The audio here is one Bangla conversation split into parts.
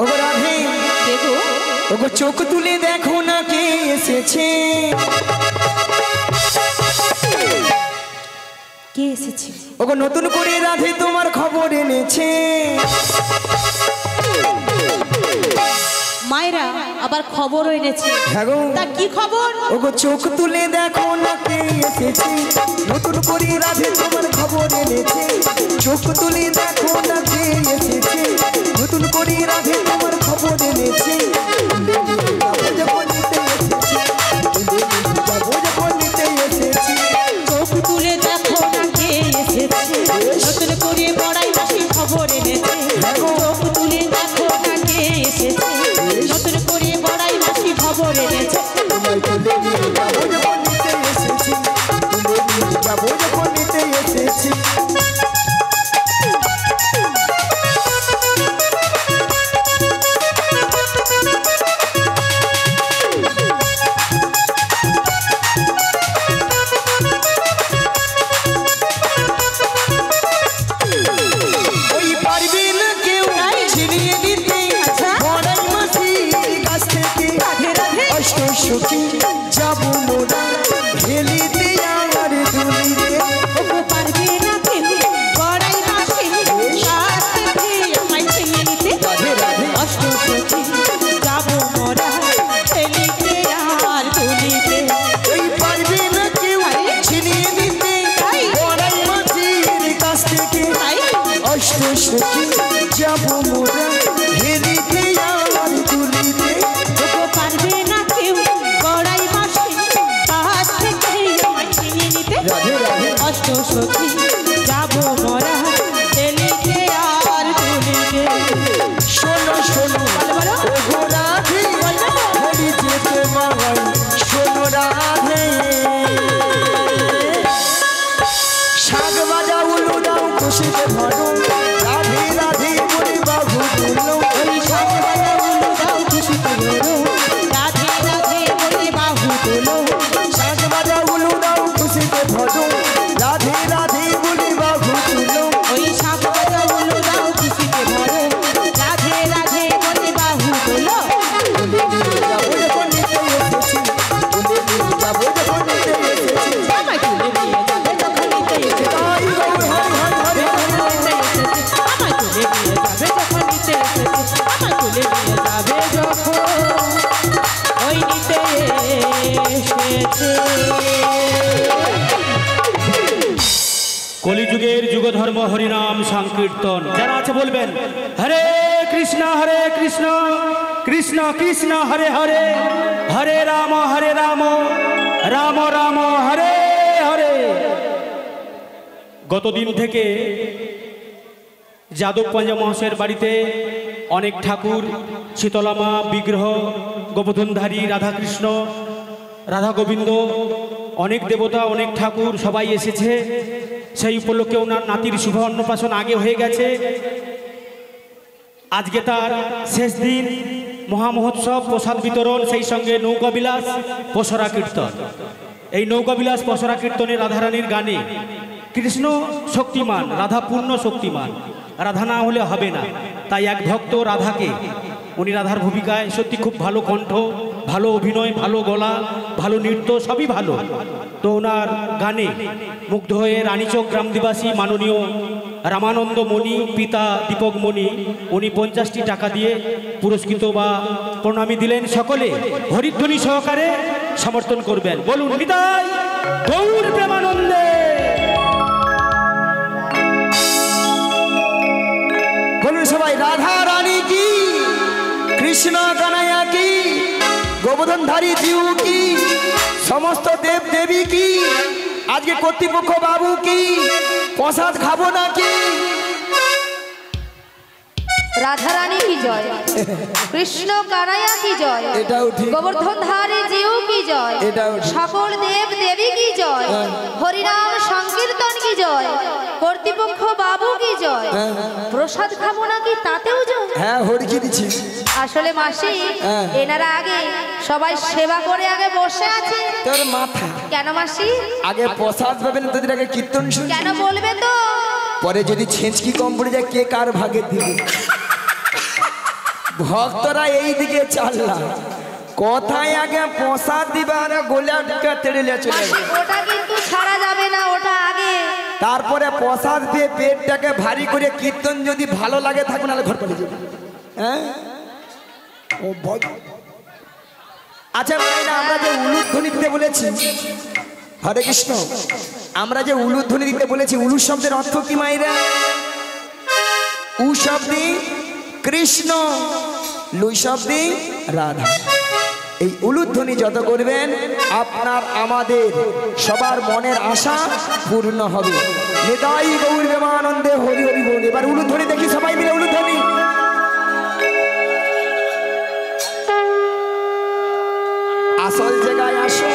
ওগো রাধে কে গো? ওগো চোখ তুলে দেখো না কে এসেছে। কে এসেছে? ওগো নতুন করে রাধে তোমার খবর এনেছে। মায়েরা আবার খবরও এনেছে। হ্যাঁ গো। তা কি খবর? ওগো চোখ তুলে দেখো না কে এসেছে, নতুন করে রাধে তোমার খবর এনেছে। চোখ তুলে দেখো না কে এসেছে, নতুন করে রাধে তোমার খবর এনেছে। চোখ তুলে দেখো না কে এসেছে, নতুন করে বড়াই মাসি খবর এনেছে। চোখ তুলে দেখো না কে এসেছে, নতুন করে বড়াই মাসি খবর এনেছে। কলিযুগের যুগধর্ম হরিনাম সংকীর্তন যারা আছে বলবেন হরে কৃষ্ণ কৃষ্ণ কৃষ্ণ হরে হরে, হরে রাম রাম রাম হরে হরে। গতদিন থেকে যাদব পাঞ্জা মহাশয়ের বাড়িতে অনেক ঠাকুর, শীতলামা বিগ্রহ, গোবর্ধনধারী রাধাকৃষ্ণ, রাধা গোবিন্দ, অনেক দেবতা, অনেক ঠাকুর সবাই এসেছে। সেই উপলক্ষে ওনার নাতির শুভ অন্নপ্রাশন আগে হয়ে গেছে। আজকে তার শেষ দিন, মহামহোৎসব, প্রসাদ বিতরণ, সেই সঙ্গে নৌকাবিলাস, পসরা কীর্তন। এই নৌকাবিলাস পসরা কীর্তনে রাধারানীর গানে কৃষ্ণ শক্তিমান, রাধা পূর্ণ শক্তিমান, রাধা না হলে হবে না। তাই এক ভক্ত রাধাকে, উনি রাধার ভূমিকায় সত্যি খুব ভালো কণ্ঠ, ভালো অভিনয়, ভালো গলা, ভালো নৃত্য, সবই ভালো। তো ওনার গানে মুগ্ধ হয়ে রানীচক গ্রামনিবাসী মাননীয় রামানন্দ মণি, পিতা দীপক মণি, উনি 50টি টাকা দিয়ে পুরস্কৃত বা প্রণামী দিলেন। সকলে হরিধ্বনি সহকারে সমর্থন করবেন। বলুন নিতাই গৌর প্রেমানন্দে। বলুন সবাই রাধা রানী কি, কৃষ্ণ কানাইয়া কি, গোবর্ধনধারী জিউ কি, সমস্ত দেব দেবী কি, আজকে কর্তৃপক্ষ বাবু কি, প্রসাদ খাবো নাকি? রাধা রানী কি জয়, কৃষ্ণ কানাইয়া কি জয়, গোবর্ধনধারী জিউ কি জয়, সকল দেব দেবী কি জয়, হরিনাম সংকীর্তন কি জয়, কর্তৃপক্ষ বাবু কি জয়, প্রসাদ খাবো নাকি তাতেও জয়। হ্যাঁ হরিকি দিচ্ছি। আসলে মাসি এনারা আগে সবাই সেবা করে আগে বসে আছে। তোর মাথা কেন মাসি? আগে প্রসাদ পাবেন, তোদের আগে কীর্তন শুনছি। কেন বলবে তো? পরে যদি ছেঁচকি কম পড়ে যায় কে কার ভাগে দিবে ভক্তরা এই দিকে চাললা, কোথায় আগে প্রসাদ দিবা আর গোলাপটা তেড়ে চলে যাবে। ওটা কিন্তু ছাড়া যাবে না, ওটা আগে। তারপরে প্রসাদ দিয়ে পেটটাকে ভারী করে কীর্তন যদি ভালো লাগে থাকবে, নাহলে ঘর পড়ে যাবে। হ্যাঁ, ও আচ্ছা মায়েরা, আমরা যে উলুধ্বনি দিতে বলেছি, হরে কৃষ্ণ, আমরা যে উলুধ্বনি দিতে বলেছি, উলু শব্দের অর্থ কি মায়েরা? উ শব্দে কৃষ্ণ, লুই শব্দে রাধা। এই উলুধ্বনি যত করবেন আপনার আমাদের সবার মনের আশা পূর্ণ হবে। নিতাই গৌর প্রেমানন্দে হরি হরি বল। এবার উলুধ্বনি দেখি সবাই মিলে, উলুধ্বনি। আসল জায়গায় আসো,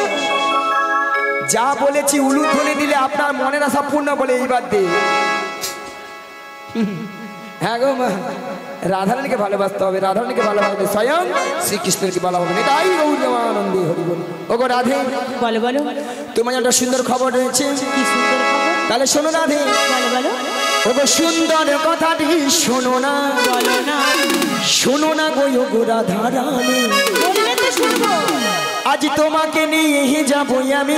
যা বলেছি উলুধ্বনি দিলে আপনার মনের আশা পূর্ণ বলে এইবার দে। হ্যাঁ গো মা, রাধারানীকে ভালোবাসতে হবে, রাধারানীকে ভালোবাসবে স্বয়ং শ্রীকৃষ্ণকে ভালো হবে। তাই গৌরবানন্দে হরি বল। ওগো রাধে, বলো বলো, তোমার একটা সুন্দর খবর রয়েছে। কি সুন্দর খবর? তাহলে শোনো রাধে, বলো বলো। ওগো সুন্দর কথাটি শোনো না, বলো না, শোনো না গো ওগো রাধারানী, বললে তো শুনবো। আজ তোমাকে নিয়ে যাবই আমি,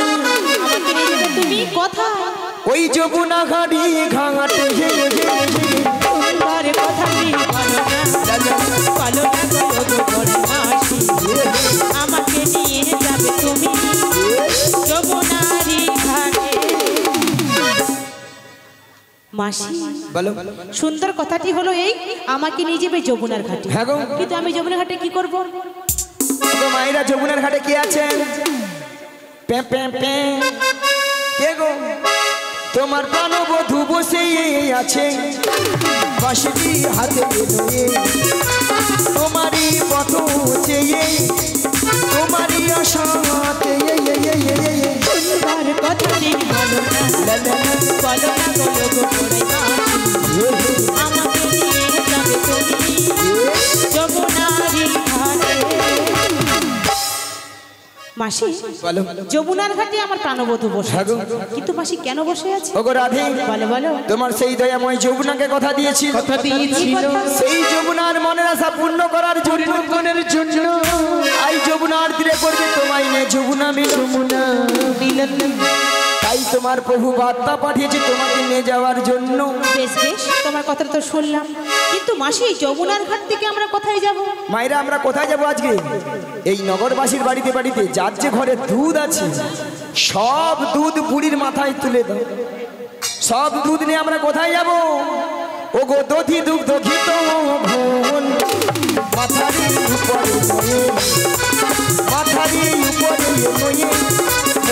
আমাকে নিয়ে যাবে তুমি কোথায়? ওই যমুনা ঘাটে ঘাটে। সুন্দর কথাটি বলো না, বলো না গো বড় মাসি, আমাকে নিয়ে যাবে তুমি যমুনারি ঘাটে। মাসি, বলো। সুন্দর কথাটি হলো এই, আমাকে নিয়ে যাবে যমুনার ঘাটে। হ্যাঁ গো। কিন্তু আমি যমুনার ঘাটে কি করব? মায়েরা যমুনার ঘাটে কি আছেন? পে পে পে। কে গো? তোমার প্রাণবধূ বসে আছে বাঁশিটি হাতে নিয়ে, তোমারই পথ চেয়ে, তোমারই আশাতে। সুন্দর কথাটি বলো না, বলো না গো বড় মাসি, আমাকে নিয়ে যাবে তুমি যমুনারি ঘাটে। মাসি, বলো। যমুনার ঘাটে আমার প্রাণবধূ বসে হ্যাঁ আছে। গো। কিন্তু মাসি কেন বসে আছে? ওগো রাধে, বলো বলো। তোমার সেই দয়াময় যমুনাকে কথা দিয়েছি, সেই যমুনার মনের আশা পূর্ণ করার জন্য, আই যমুনার তীরে পড়বে তোমায় নে যমুনা মিলন। তাই তোমার প্রভু বার্তা পাঠিয়েছে তোমাকে নিয়ে যাওয়ার জন্য। বেশ বেশ, তোমার কথা তো শুনলাম, কিন্তু মাসি যমুনার ঘাট থেকে আমরা কোথায় যাব? মায়েরা, আমরা কোথায় যাব আজকে? এই নগরবাসীর বাড়িতে বাড়িতে যার যে ঘরে দুধ আছে সব দুধ বুড়ির মাথায় তুলে দাও। সব দুধ নিয়ে আমরা কোথায় যাব? ও গো দধি দুগ্ধ ঘিত ঘন, মাথারি উপরে নয়ে, মাথারি উপরে নয়ে,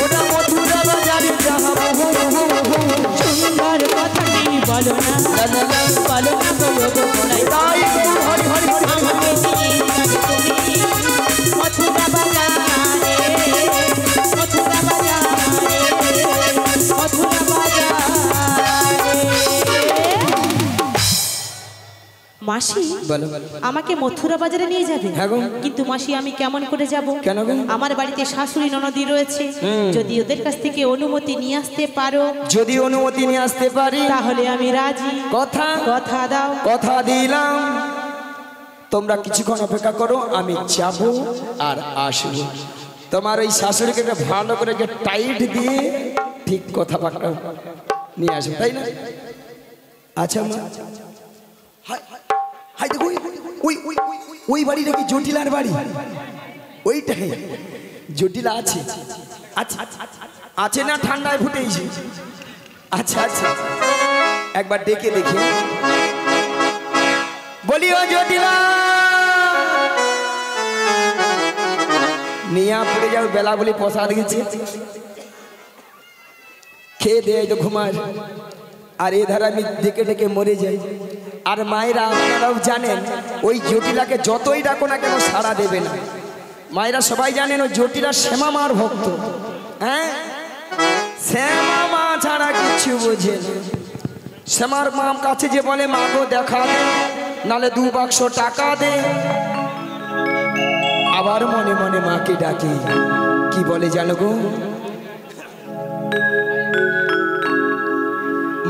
ওরা মথুরা বাজারে যাবো। সুন্দর কথাটি বলো না, বলো না গো বড়াই তাই হরি হরি হরি। আমাকে নিয়ে যাবে তুমি মথুরা বাজারে, মথুরা বাজারে, মথুরা বাজারে। মাসি, আমাকে মথুরা বাজারে নিয়ে যাবে? হ্যাঁ গো। কিন্তু মাসি আমি কেমন করে যাব? কেন গো? আমার বাড়িতে শাশুড়ি ননদি রয়েছে, যদি ওদের কাছ থেকে অনুমতি নিয়ে আসতে পারো। যদি অনুমতি নিয়ে আসতে পারি তাহলে আমি রাজি। কথা কথা দাও। কথা দিলাম। তোমরা কিছুক্ষণ অপেক্ষা করো, আমি যাব আর আসবো। তোমার ওই শাশুড়িকে ভালো করে টাইট দিয়ে ঠিক কথা বার্তা নিয়ে আসবো, তাই না? আচ্ছা মা, হাই দেখো, ওই বাড়িটা কি জটিলার বাড়ি? ওইটাই জটিলা আছে। আচ্ছা আছে না, ঠান্ডায় ফুটেছে? আচ্ছা আচ্ছা, একবার ডেকে দেখি। বলি ও জটিলা, নিয়া পড়ে যাও, বেলা বলি প্রসাদ গেছে, খেয়ে দেয় তো ঘুমায়, আর এ ধারা আমি ডেকে ডেকে মরে যাই। আর মায়েরা আপনারাও জানেন, ওই জটিলাকে যতই ডাকো না কেন সাড়া দেবে না। মায়েরা সবাই জানেন ওই জটিলা শ্যামা মার ভক্ত। হ্যাঁ, শ্যামা মা ছাড়া কিছু বোঝে না। শ্যামার মা কাছে যে বলে মা গো দেখা দে, নালে 2 বাক্স টাকা দে, আবার মনে মনে মাকে ডাকে, কি বলে জানো গো?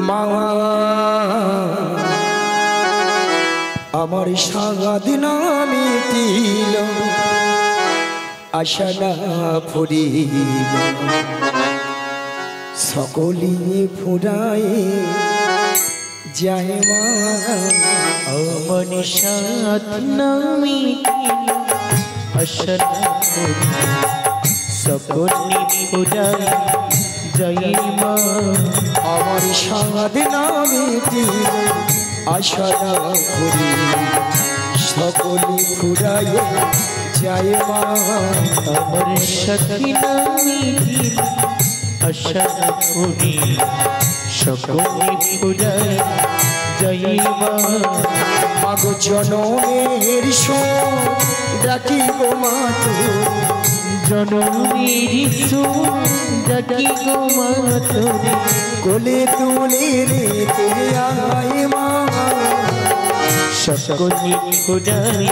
মা আমার সাগাদ না মিটিল আশা না ফুরিল সকলি ফুরায় যায় মা আমার সাথ নামি আশা সকলি ফুরাই যাই মা আমার সাগাদ না মিটিল আশা না ফুরিল সকলি ফুরায় যায় মা আমার সাথী নামি আশা করি সকলে ফুরাই যাই মা মাগো জনমের ডাকি গো মা জনমের ডাকি গো মা তোরে কোলে তুলে রেতে আয় মা সকলে ফুরাই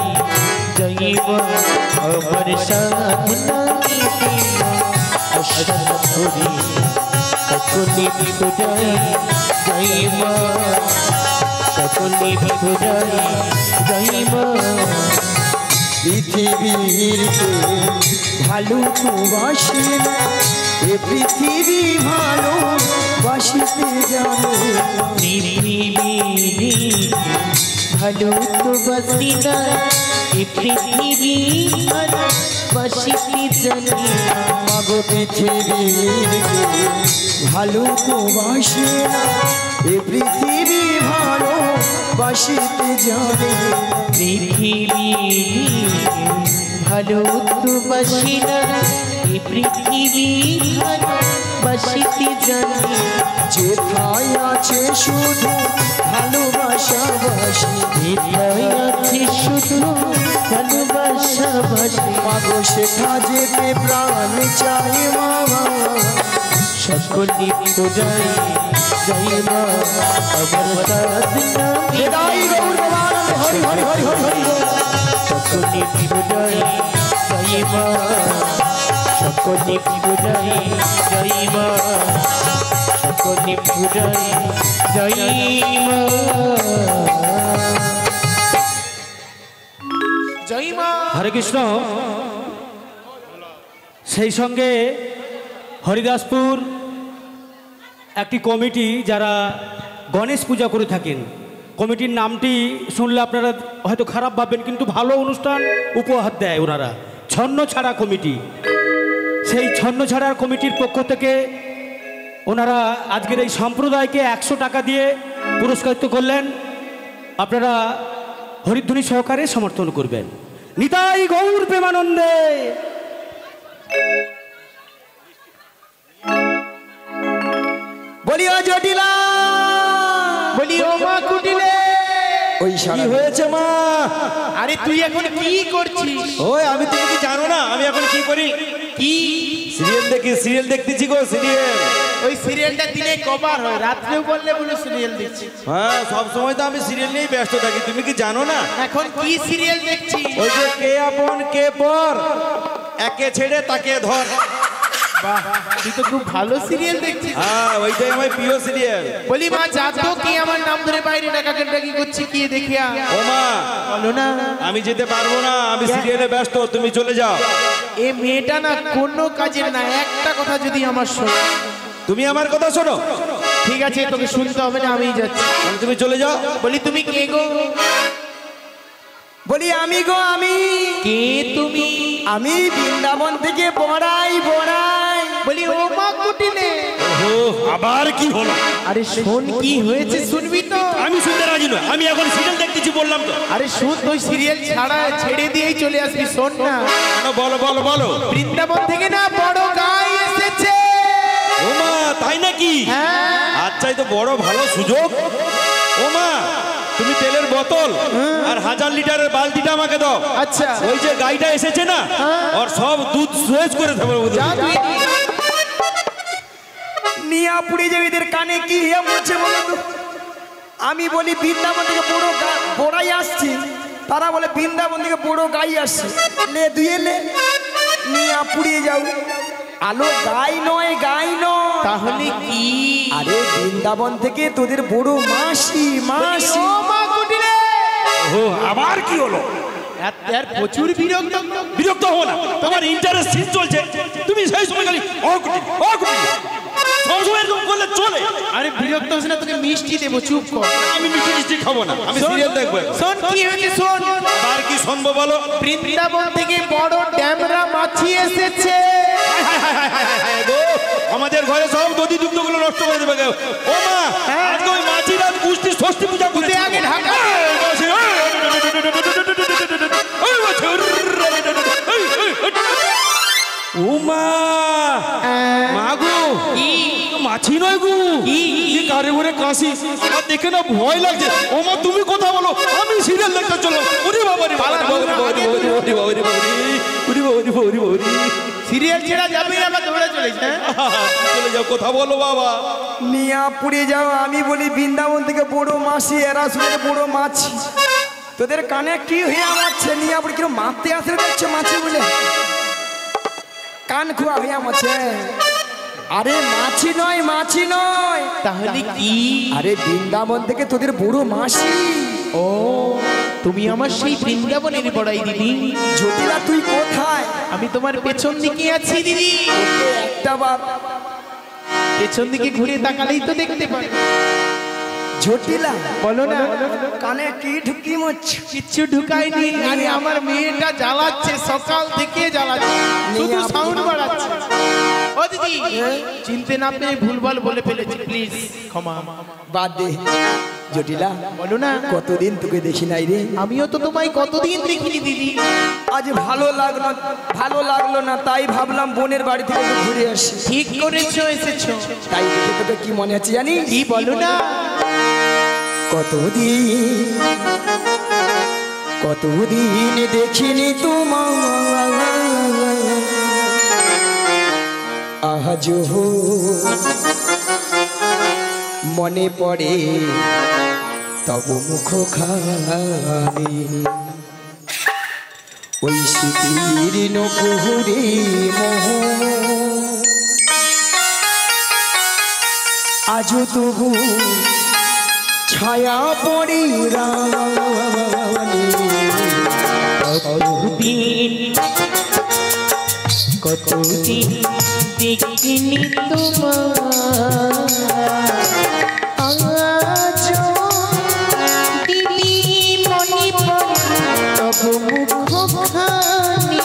যাই মা আমার সাথ নামি আশা করি সকলে ফুরাই যাই মা সকলে ফুরাই যাই মা পৃথিবীর ভালো তো বাসি না এ পৃথিবী ভালো বাসিতে জানে ভালো তো বাসি না এ পৃথিবী ভালো বাসিতে জানি মাগো পৃথিবীর ভালো তো বাসি না এ পৃথিবী ভালো বাসিতে জানে পৃথিবী ভালো তো বাসি না এ পৃথিবী ভালো বাসিতে জানি যেথায় আছে শুধু ভালোবাসা বাসি যেথায় আছে শুধু ভালোবাসা বাসি মাগো সেটা যেতে প্রাণ চাই মা সকলে ফুরাই যাই মা আমার সাথ নামি হরি হরি হরি হরি হরি সকলে ফুরাই যাই মা সকলে ফুরাই যাই মা সকলে ফুরাই যাই মা জয় মা হরে কৃষ্ণ। সেই সঙ্গে হরিদাসপুর একটি কমিটি যারা গণেশ পূজা করে থাকেন, কমিটির নামটি শুনলে আপনারা হয়তো খারাপ ভাববেন, কিন্তু ভালো অনুষ্ঠান উপহার দেয় ওনারা, ছন্ন ছাড়া কমিটি। সেই ছন্ন ছাড়ার কমিটির পক্ষ থেকে ওনারা আজকের এই সম্প্রদায়কে 100 টাকা দিয়ে পুরস্কৃত করলেন। আপনারা হরিধ্বনি সহকারে সমর্থন করবেন। নিতাই গৌর প্রেমানন্দে। বলিও জটিলা বলিও মা কুটিলে ওই কি হয়েছে মা? আরে তুই এখন কি করছিস? ওই আমি, তুমি কি জানো না আমি এখন কি করি? কি সিরিয়াল দেখতেছি গো, সিরিয়াল। ওই সিরিয়ালটা দিনে কবার হয়? রাত্রেও বললে বলে সিরিয়াল দেখছি। হ্যাঁ, সব সময় তো আমি সিরিয়াল নিয়েই ব্যস্ত থাকি, তুমি কি জানো না? এখন কি সিরিয়াল দেখছিস? ওই যে কে আপন কে পর, একে ছেড়ে তাকে ধর। বাহ, তুই তো খুব ভালো সিরিয়াল দেখছিস। হ্যাঁ, ওইটাই আমার প্রিয় সিরিয়াল। বলি মা, যা তো, কি আমার নাম ধরে বাইরে ডাকাডাকি করছি, কি দেখিয়া? ও মা, বলো না। আমি যেতে পারবো না, আমি সিরিয়ালে ব্যস্ত, তুমি চলে যাও। এ মেয়েটা না কোনো কাজের না, একটা কথা যদি আমার শোনো। তুমি আমার কথা শোনো। ঠিক আছে, তোকে শুনতে হবে না, আমিই যাচ্ছি। তুমি চলে যাও। বলি তুমি কে গো? বলি আমি গো আমি। কে তুমি? আমি বৃন্দাবন থেকে বড়াই বড়াই। বলি ও মা কুটিলে। ও, আবার কি হলো? আরে শোন, কি হয়েছে শুনবি তো? আমি শুনতে রাজি নই, আমি এখন সিরিয়াল দেখতেছি বললাম তো। আরে শোন, তুই সিরিয়াল ছাড়া ছেড়ে দিয়েই চলে আসবি, শোন না। বলো বলো বলো। বৃন্দাবন থেকে না বড় গাই এসেছে। ও মা, তাই নাকি? হ্যাঁ। আচ্ছা, এই তো বড় ভালো সুযোগ। ও মা, তুমি তেলের বোতল আর 1000 লিটারের বালতিটা আমাকে দাও। আচ্ছা। ওই যে গাইটা এসেছে না, ওর সব দুধ সুয়েজ করে দেবো। যা তুই। নিয়া পুড়ে যাবে, এদের কানে কি হিয়া বলছে বলো তো? আমি বলি বৃন্দাবন থেকে বড় বড়াই আসছে, তারা বলে বৃন্দাবন থেকে বড় গাই আসছে। লে দুয়ে লে, নিয়া পুড়িয়ে যাও। আলো গাই নয়, গাই নয়। তাহলে কি? আরে বৃন্দাবন থেকে তোদের বড় মাসি মাসি। ও মা কুটিলে। ও ও আবার কি হলো? এর প্রচুর বিরক্ত। বিরক্ত হো না, তোমার ইন্টারেস্ট সিন চলছে, তুমি সেই সময় খালি সবসময় এরকম করলে চলে। আরে বিরক্ত হস না, তোকে মিষ্টি দেবো, চুপ কর। আমি মিষ্টি মিষ্টি খাবো না, আমি সিরিয়াল দেখবো। শোন কি হয়েছে শোন। আর কি শুনবো বলো? বৃন্দাবন থেকে বড় ড্যামরা মাছি এসেছে। আমাদের ঘরে সব দধি দুগ্ধ গুলো নষ্ট করে দেবে। ও মা, আজকে ওই মাছি রাত পুষ্টি ষষ্ঠী পূজা করতে আগে ঢাকা। ও মা, মাগো মাছি নয় গো, কারে ঘরে কাশি দেখে না ভয় লাগছে। ও মা তুমি কথা বলো, আমি সিরিয়াল দেখতে চলো। ওরে বাবা রে বাবা, সিরিয়াল ছেড়া যাবে, আবার দৌড়ে চলেছ। চলে যাও, কথা বলো বাবা। মিয়াপুরে যাও, আমি বলি বৃন্দাবন থেকে বড় মাসি, এরা শুনে বড় মাছি। তোদের কানে কি হয়ে আমাচ্ছে? মিয়াপুরে কিরকম মারতে আসে দেখছো মাছি বলে, কান খুয়া হয়ে আমাচ্ছে। আরে মাছি নয়, মাছি নয়, তাহলে কি? আরে বৃন্দাবন থেকে তোদের বড় মাসি। ও, তুমি আমার সেই বৃন্দাবনের বড়াই দিদি। জটিলা তুই কোথায়? আমি তোমার পেছন দিকে আছি দিদি। একটা বার পেছন দিকে ঘুরে তাকালেই তো দেখতে পাই। জটিলা বলো না, কানে কি ঢুকি মারছ? কিচ্ছু ঢুকাইনি। আরে আমার মেয়েটা জ্বালাচ্ছে, সকাল থেকে জ্বালাচ্ছে, শুধু সাউন্ড বাড়াচ্ছে। ও দিদি, চিনতে না পেরে ভুলভাল বলে ফেলেছি, প্লিজ ক্ষমা। বাদ দে জটিলা, বলো না। কতদিন তোকে দেখি নাই রে। আমিও তো তোমায় কতদিন দেখিনি দিদি। আজ ভালো লাগলো না, তাই ভাবলাম বোনের বাড়ি থেকে একটু ঘুরে আসি। ঠিক করেছো, এসেছো। তাই দেখে তোকে কি মনে আছে জানিস? কি বলো না। কতদিন দেখিনি তোমায়, আজ মনে পড়ে তব মুখ খানি, ওই স্মৃতির নপুরে মোহ আজ তবু ছায়া পড়ে রানী। কতদিন দেখিনি তোমার, আজ দিদি মনে পড়ে তব মুখখানি,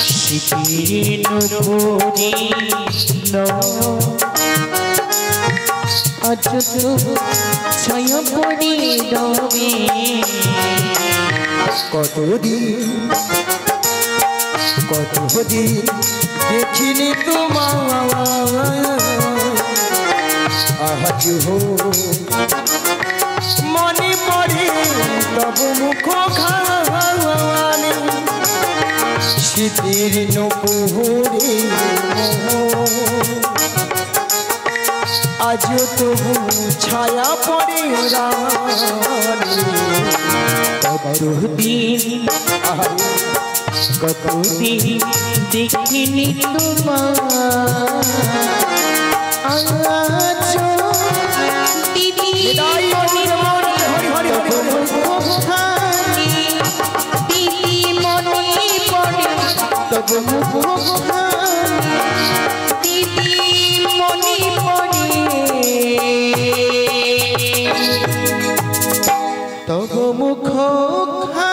স্মৃতির নপুরে আজ তো ছায়া পড়ে রবে। কতদিন দেখিনি তোমায়, আজ মনে পড়ে তব মুখ খানি, স্মৃতির নপুরে আজ তবু ছায়া পড়ে রানী। কতদিন দেখিনি তোমার, আজ দিদি মনে পড়ে তব মুখখানি, দিদি মনে পড়ে তব মুখখানি, দিদি মনে পড়ে তব মুখখানি।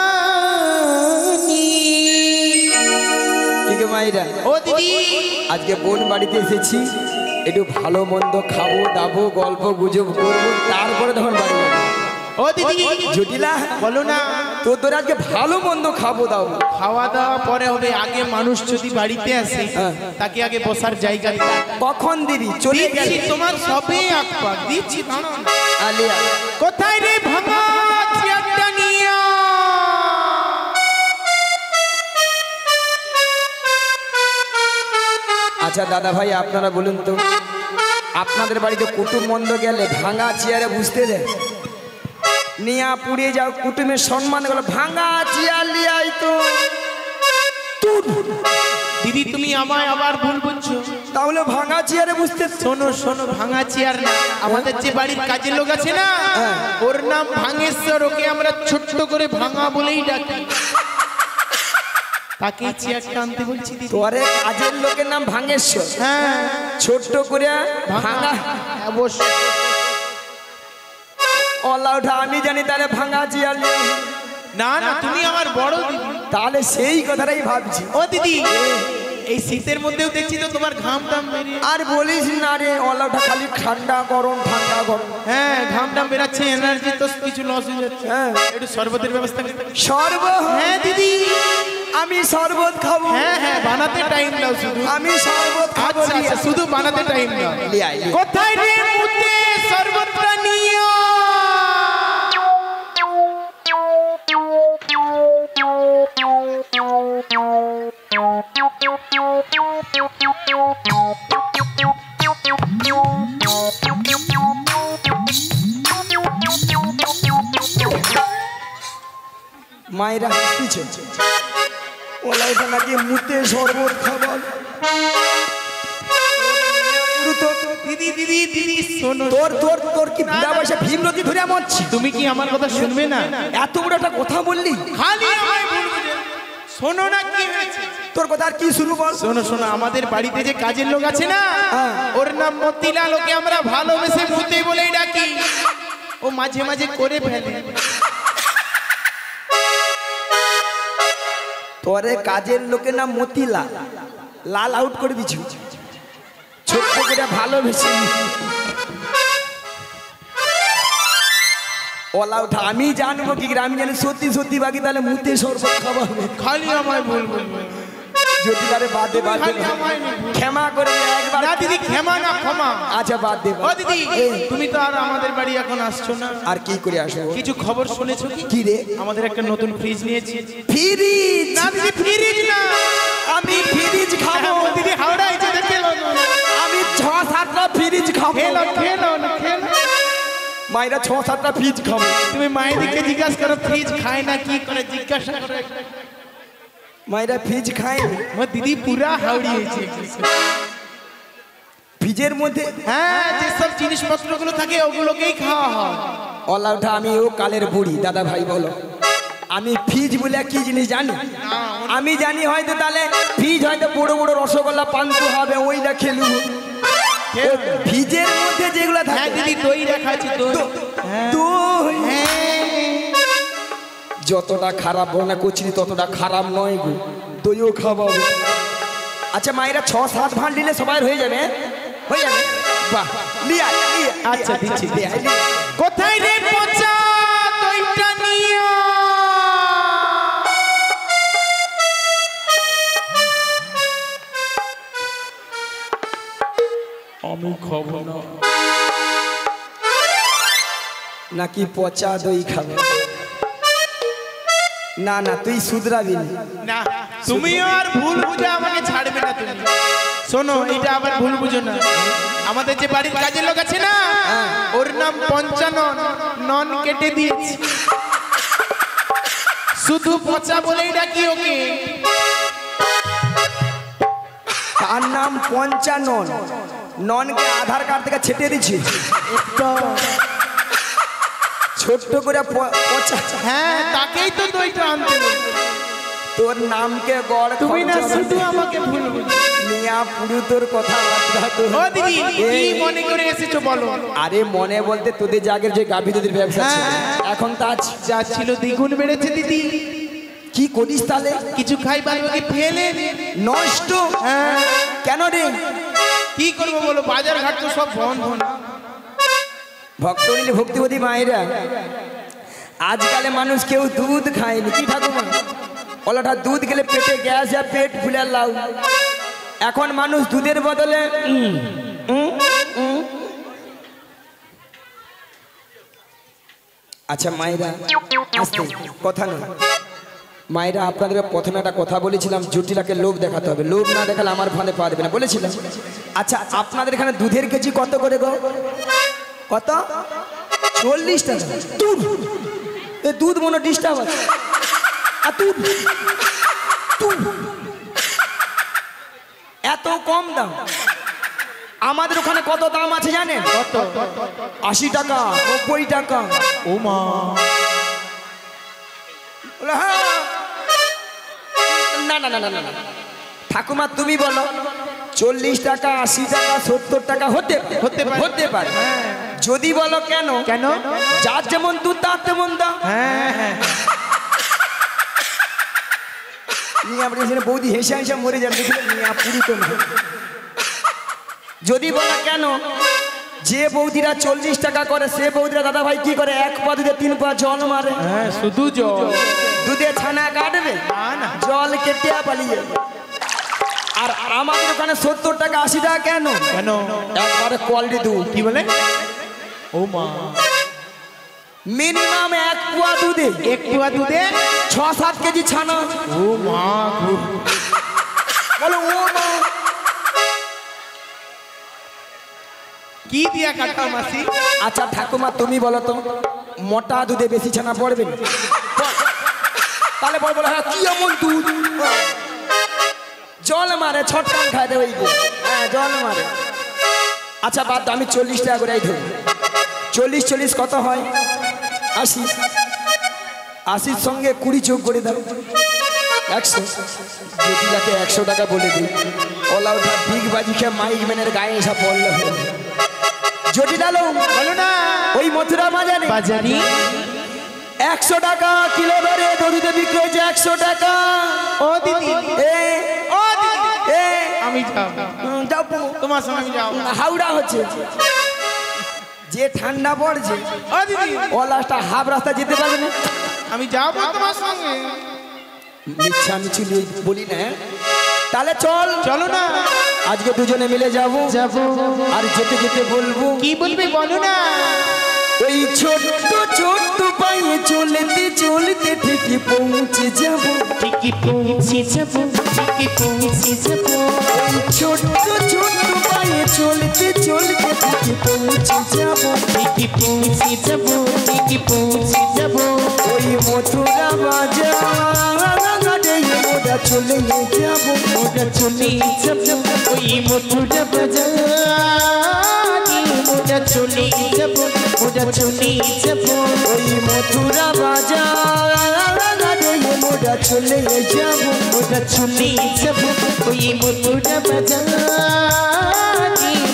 ঠিক মাইরা, ও দিদি, আজকে বোন বাড়িতে এসেছি, একটু ভালো মন্দ খাবো দাবো, গল্প গুজব করবো, তারপরে তখন বাড়ি যাবো। ও দিদি, জটিলা বলো না। তোর আজকে ভালো মন্দ খাবো দাবো। খাওয়া দাওয়া পরে হবে, আগে মানুষ যদি বাড়িতে আসে তাকে আগে বসার জায়গা দিতে। কখন দিবি? চলে গেছি তোমার সবে আকবার দিচ্ছি। আলিয়া কোথায় রে ভাঙা চেয়ারটা নিয়ে? আচ্ছা দাদা ভাই, আপনারা বলুন তো, আপনাদের বাড়িতে কুটুম মন্দ গেলে ভাঙা চেয়ারে বুঝতে দেয়? নিয়া পুড়িয়ে যাও, কুটুমের সম্মান গেল, ভাঙা চেয়ার লিয়াই তো। দিদি তুমি আমায় আবার ভুল বুঝছো। তাহলে ভাঙা চেয়ারে বুঝতে শোনো শোনো, ভাঙা চেয়ার না, আমাদের যে বাড়ির কাজের লোক আছে না, ওর নাম ভাঙেশ্বর, ওকে আমরা ছোট্ট করে ভাঙা বলেই ডাকি, তাকে চেয়ারটা আনতে বলছি। তোরে কাজের লোকের নাম ভাঙেশ্বর? হ্যাঁ, ছোট্ট করে ভাঙা। অবশ্যই। ওলা ওঠা আমি জানি, তাহলে ভাঙা চেয়ার নেই। না না, তুমি আমার বড় দিদি। তাহলে সেই কথাটাই ভাবছি। ও দিদি, এই শীতের মধ্যেও দেখছি তো তোমার ঘাম টাম বেরিয়ে। আর বলিস না রে, ওলাটা খালি ঠান্ডা গরম ঠান্ডা গরম। হ্যাঁ, ঘাম টাম বেরাচ্ছে, এনার্জি তো কিছু লস হয়ে যাচ্ছে। হ্যাঁ, একটু শরবতের ব্যবস্থা করতে। শরবত? হ্যাঁ দিদি, আমি শরবত খাবো। হ্যাঁ হ্যাঁ, বানাতে টাইম দাও শুধু। আমি শরবত খাবো। আচ্ছা আচ্ছা, শুধু বানাতে টাইম দাও। লিয়াই। কোথায় রে মুতে শরবতটা নিও? মায়েরা হাসতেছে, ওলা ওটা নাকি মুতে শরবত খাবার। দিদি দিদি দিদি শোনো, তোর তোর তোর কি বুড়া বয়সে ভীম নদী ধরে মরছি? তুমি কি আমার কথা শুনবে না? এত বড় একটা কথা বললি, খালি আমায় বলবে যে, শোনো না কি হয়েছে। তোর কথা আর কি শুরু বল। শোনো শোনো, আমাদের বাড়িতে যে কাজের লোক আছে না, ওর নাম মতিলাল, ওকে আমরা ভালোবেসে মুতে বলেই ডাকি। ও মাঝে মাঝে করে ফেলে। তোরে কাজের লোকের নাম মতিলাল, লাল আউট করে দিছি। ছোট্ট করে ভালোবেসে ওলা ওঠা আমি জানবো কি করে? আমি জানি সত্যি সত্যি, বাকি তাহলে মুতে শরবত খাওয়া হবে। খালি আমায় বলবে। যদি তারে বাদে বাদে ক্ষমা করে দে একবার। না দিদি, ক্ষমা না ক্ষমা। আচ্ছা বাদ দে। ও দিদি, তুমি তো আর আমাদের বাড়ি এখন আসছো না। আর কি করে আসবো? কিছু খবর শুনেছো কি? কি রে? আমাদের একটা নতুন ফ্রিজ নিয়েছি। ফ্রিজ? না দিদি, ফ্রিজ না, আমি ফ্রিজ খাবো। দিদি হাওড়ায় যেতে খেলো, আমি 6-7টা ফ্রিজ খাবো। খেলো খেলো না খেলো। মায়েরা 6-7টা ফ্রিজ খাবো। তুমি মায়েদিকে জিজ্ঞাসা করো ফ্রিজ খায় না কি করে, জিজ্ঞাসা করো। মায়েরা ফ্রিজ খায় না। ও দিদি পুরা হাওড়ি হয়েছে ফ্রিজের মধ্যে। হ্যাঁ, যেসব জিনিসপত্রগুলো থাকে ওগুলোকেই খাওয়া হয়। ওলা ওঠা আমি ও কালের বুড়ি। দাদা ভাই বলো, আমি ফ্রিজ বলে কি জিনিস জানি? আমি জানি হয়তো তাহলে ফ্রিজ হয়তো বড় বড় রসগোল্লা পান্তা হবে, ওইটা খেলু। ফ্রিজের মধ্যে যেগুলো হ্যাঁ থাকে দিদি, দই রাখা আছে, দই। দই। যতটা খারাপ বর্ণনা করছি ততটা খারাপ নয় গো, দইও খাওয়াবে। আচ্ছা মায়েরা 6-7 ভাঁড় নিলে সবাই হয়ে যাবে? হয়ে যাবে। বাহ, লিয়া লিয়া। আচ্ছা দিচ্ছি। লিয়া লিয়া। কোথায় রে পচা দইটা নিও? আমি খাবো না। নাকি পচা দই খাবে? না না, তুই শুধরাবি না, তুমিও আর ভুল বুঝে আমাকে ছাড়বে না তুমি। শোনো, এটা আবার ভুল বুঝো না। আমাদের যে বাড়ির কাজের লোক আছে না, ওর নাম পঞ্চানন, নন কেটে দিয়েছি, শুধু পচা বলেই ডাকি ওকে। তার নাম পঞ্চানন। ননকে আধার কার্ড থেকে ছেটে দিচ্ছি ছোট্ট করে পচা। হ্যাঁ, তাকেই তো দইটা আনতে বলছি। তোর নামকে গড় তুমি না শুধু আমাকে ভুল বুঝো। মিয়া পুরো তোর কথা ও দিদি, কি মনে করে এসেছো বলো? আরে মনে বলতে তোদের জাগের যে গাভী দুধের ব্যবসা ছিল, এখন তা যা ছিল দ্বিগুণ বেড়েছে দিদি। কি করিস তাহলে? কিছু খাই বাকি ফেলে নষ্ট। হ্যাঁ, কেন রে? কি করবো বলো, বাজার ঘাট তো সব বন্ধ। ভক্ত নিলে ভক্তিবতী মায়েরা, আজকালে মানুষ কেউ দুধ খায়নি। কি ঠাকুমা ওলাটা দুধ গেলে পেটে গ্যাস আর পেট ফুলে লাউ। এখন মানুষ দুধের বদলে আচ্ছা মায়েরা, আস্তে কথা নয় মায়েরা, আপনাদের প্রথমে একটা কথা বলেছিলাম, জটিলাকে লোভ দেখাতে হবে, লোভ না দেখালে আমার ফাঁদে পা দেবে না বলেছিলাম। আচ্ছা আপনাদের এখানে দুধের কেজি কত করে গো? কত? 40 টাকা। দুধ এ দুধ মনে ডিস্টার্ব আছে। আর এত কম দাম? আমাদের ওখানে কত দাম আছে জানেন? কত? 80 টাকা, 90 টাকা। ও মা, বলে, হ্যাঁ। না না না না না না। ঠাকুমা তুমি বলো 40 টাকা, 80 টাকা, 70 টাকা হতে হতে পারে। যদি বলো কেন? কেন? যার যেমন দুধ তার তেমন দাম। হ্যাঁ হ্যাঁ, বৌদি হেসে হেসে মরে যান, পুরি তো না। যদি বলো কেন, যে বৌদিরা 40 টাকা করে সে বৌদিরা দাদা ভাই কি করে? 1 পা দুধে 3 পা জল মারে। হ্যাঁ, শুধু জল। দুধে ছানা কাটবে, জল কেটে পালিয়ে। আর আমাদের ওখানে 70 টাকা 80 টাকা কেন? কেন? একবারে কোয়ালিটি দুধ। কি বলে? ও মা, মিনিমাম 1 পোয়া দুধে, 1 পোয়া দুধে 6-7 কেজি ছানা। ও মা, বলো ও মা, কি দিয়া কাটা মাসি? আচ্ছা ঠাকুমা তুমি বলো তো, মোটা দুধে বেশি ছানা পড়বে না? তাহলে বল বলো, হ্যাঁ কি এমন দুধ? জল মারে, ছটকান খায় দেবে। হ্যাঁ জল মারে। আচ্ছা বাদ দাও, আমি 40 টাকা করে ধরি। 40 কত হয়? 80। 80 সঙ্গে 20 যোগ করে দাও, 100। জটিলাকে 100 টাকা বলে দিই। ওলা ওঠা বিগ বাজি খেয়ে মাইক ম্যানের গায়ে এসে পড়লো। জটিলালো বলো না, ওই মথুরা বাজারি 100 টাকা কিলো ধরে দড়িতে বিক্রি হয়েছে। 100 টাকা। ও দিদি, ও দিদি, আমি যাবো তোমার সঙ্গে, আমি যাবো। হাওড়া হচ্ছে, যে ঠান্ডা পড়ছে ও দিদি, ও লাস্টটা হাফ রাস্তা যেতে পারবে না। আমি যাবো তোমার সঙ্গে। মিথ্যা মিছিল বলি না। তাহলে চল, চলো না, আজকে দুজনে মিলে যাবো। আর যেতে যেতে বলবো। কি বলবে বলো না? ওই ছোট্ট ছোট্ট পায়ে চলতে চলতে ঠিকই পৌঁছে যাবো। ঠিকই পৌঁছে যাবো, ঠিকই পৌঁছে যাবো। ওই ছোট্ট ছোট্ট পায়ে চলতে চলতে ঠিকই পৌঁছে যাবো। ঠিকই পৌঁছে যাবো, ঠিকই পৌঁছে যাবো। ওই মথুরা বাজারে ওরা চলে যাবো। ওরা চলে যাবো, ওই মথুরা বাজারে ওরা চলে যাবো, ওরা চলে যাবো। ওই মথুরা বাজারে ওরা চলে যাবো। ওরা চলে যাবো, ওই মথুরা বাজারে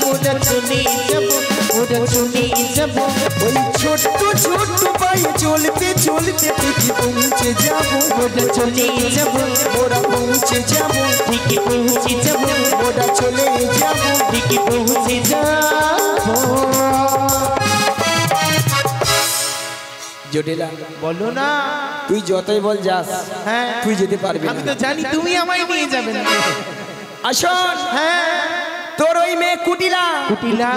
ওরা চলে যাবো, ওরা চলে যাবো। ওই ছোট্ট ছোট্ট পায়ে চলতে চলতে ঠিকই পৌঁছে যাবো। ওরা চলে যাবো, ওরা পৌঁছে যাবো। ঠিকই পৌঁছে যাবো, ওরা চলে যাবো। ঠিকই পৌঁছে যাবো। জটিলা বলো না। তুই যতই বল যাস, হ্যাঁ, তুই যেতে পারবি আমি না। তো জানি তুমি আমায় নিয়ে যাবে না। আসন, হ্যাঁ, তোর ওই মেয়ে কুটিলা, কুটিলা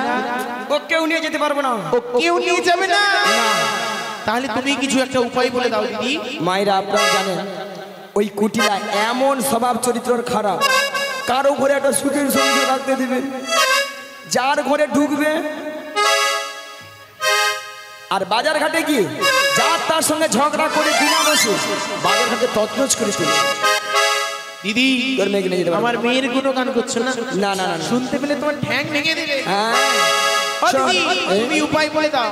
ও কেউ নিয়ে যেতে পারবো না। ও কেউ নিয়ে যাবে না। তাহলে তুমি কিছু একটা উপায় বলে দাও দিদি। মায়েরা আপনারা জানেন ওই কুটিলা এমন স্বভাব চরিত্রের খারাপ, কারো ঘরে একটা সুখের সংসার রাখতে দিবে, যার ঘরে ঢুকবে আর বাজার ঘাটে গিয়ে যার তার সঙ্গে ঝগড়া করে বিনা বসে বাজার ঘাটে তছনছ করে চলছে। দিদি, তোর মেয়েকে নিয়ে যেতে পারবো না। আমার মেয়ের গুণগান করছো না? না না না না। শুনতে পেলে তোমার ঠ্যাং ভেঙে দেবে। হ্যাঁ ও দিদি, তুমি উপায় বলে দাও।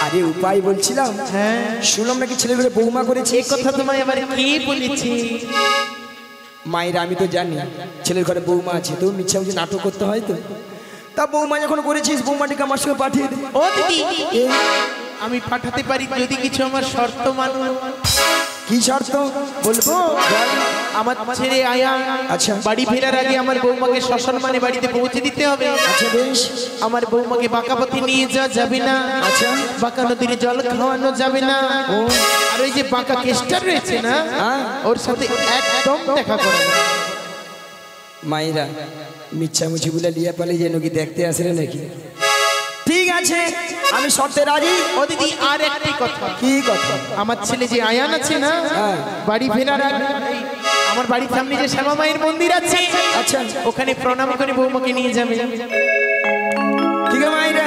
আরে উপায় বলছিলাম, হ্যাঁ, শুনলাম নাকি ছেলেগুলো বৌমা করেছে। এই কথা তোমায় আবার কে বলেছে? মায়েরা আমি তো জানি ছেলের ঘরে বৌমা আছে, তো মিথ্যা বুঝে নাটক করতে হয় তো। তা বৌমা যখন করেছিস বৌমাটিকে আমার সঙ্গে পাঠিয়ে দে। ও দিদি, আমি পাঠাতে পারি যদি কিছু আমার শর্ত মানো। কি শর্ত বলবো? আমার ছেলে আয়া আচ্ছা। বাড়ি ফেরার আগে আমার বৌমাকে সসম্মানে বাড়িতে পৌঁছে দিতে হবে। আচ্ছা বেশ। আমার বৌমাকে বাঁকা পথে নিয়ে যাওয়া যাবে না। আচ্ছা। বাঁকা নদীর জল খাওয়ানো যাবে না। আর ওই যে বাঁকা কেস্টার রয়েছে না, ওর সাথে একদম দেখা করা যাবে না। মায়েরা মিথ্যা মুছি বলে লিয়া পালে যেন কি দেখতে আসলে নাকি? ঠিক আছে, আমি শর্তে রাজি। ও দিদি, আর একটি কথা। কি কথা? আমার ছেলে যে আয়ান আছে না, হ্যাঁ। বাড়ি ফেরার আগে আমার বাড়ির সামনে যে শ্যামা মায়ের মন্দির আছে, আচ্ছা ওখানে প্রণাম করে বৌমাকে নিয়ে যাবে। ঠিক আছে মায়েরা।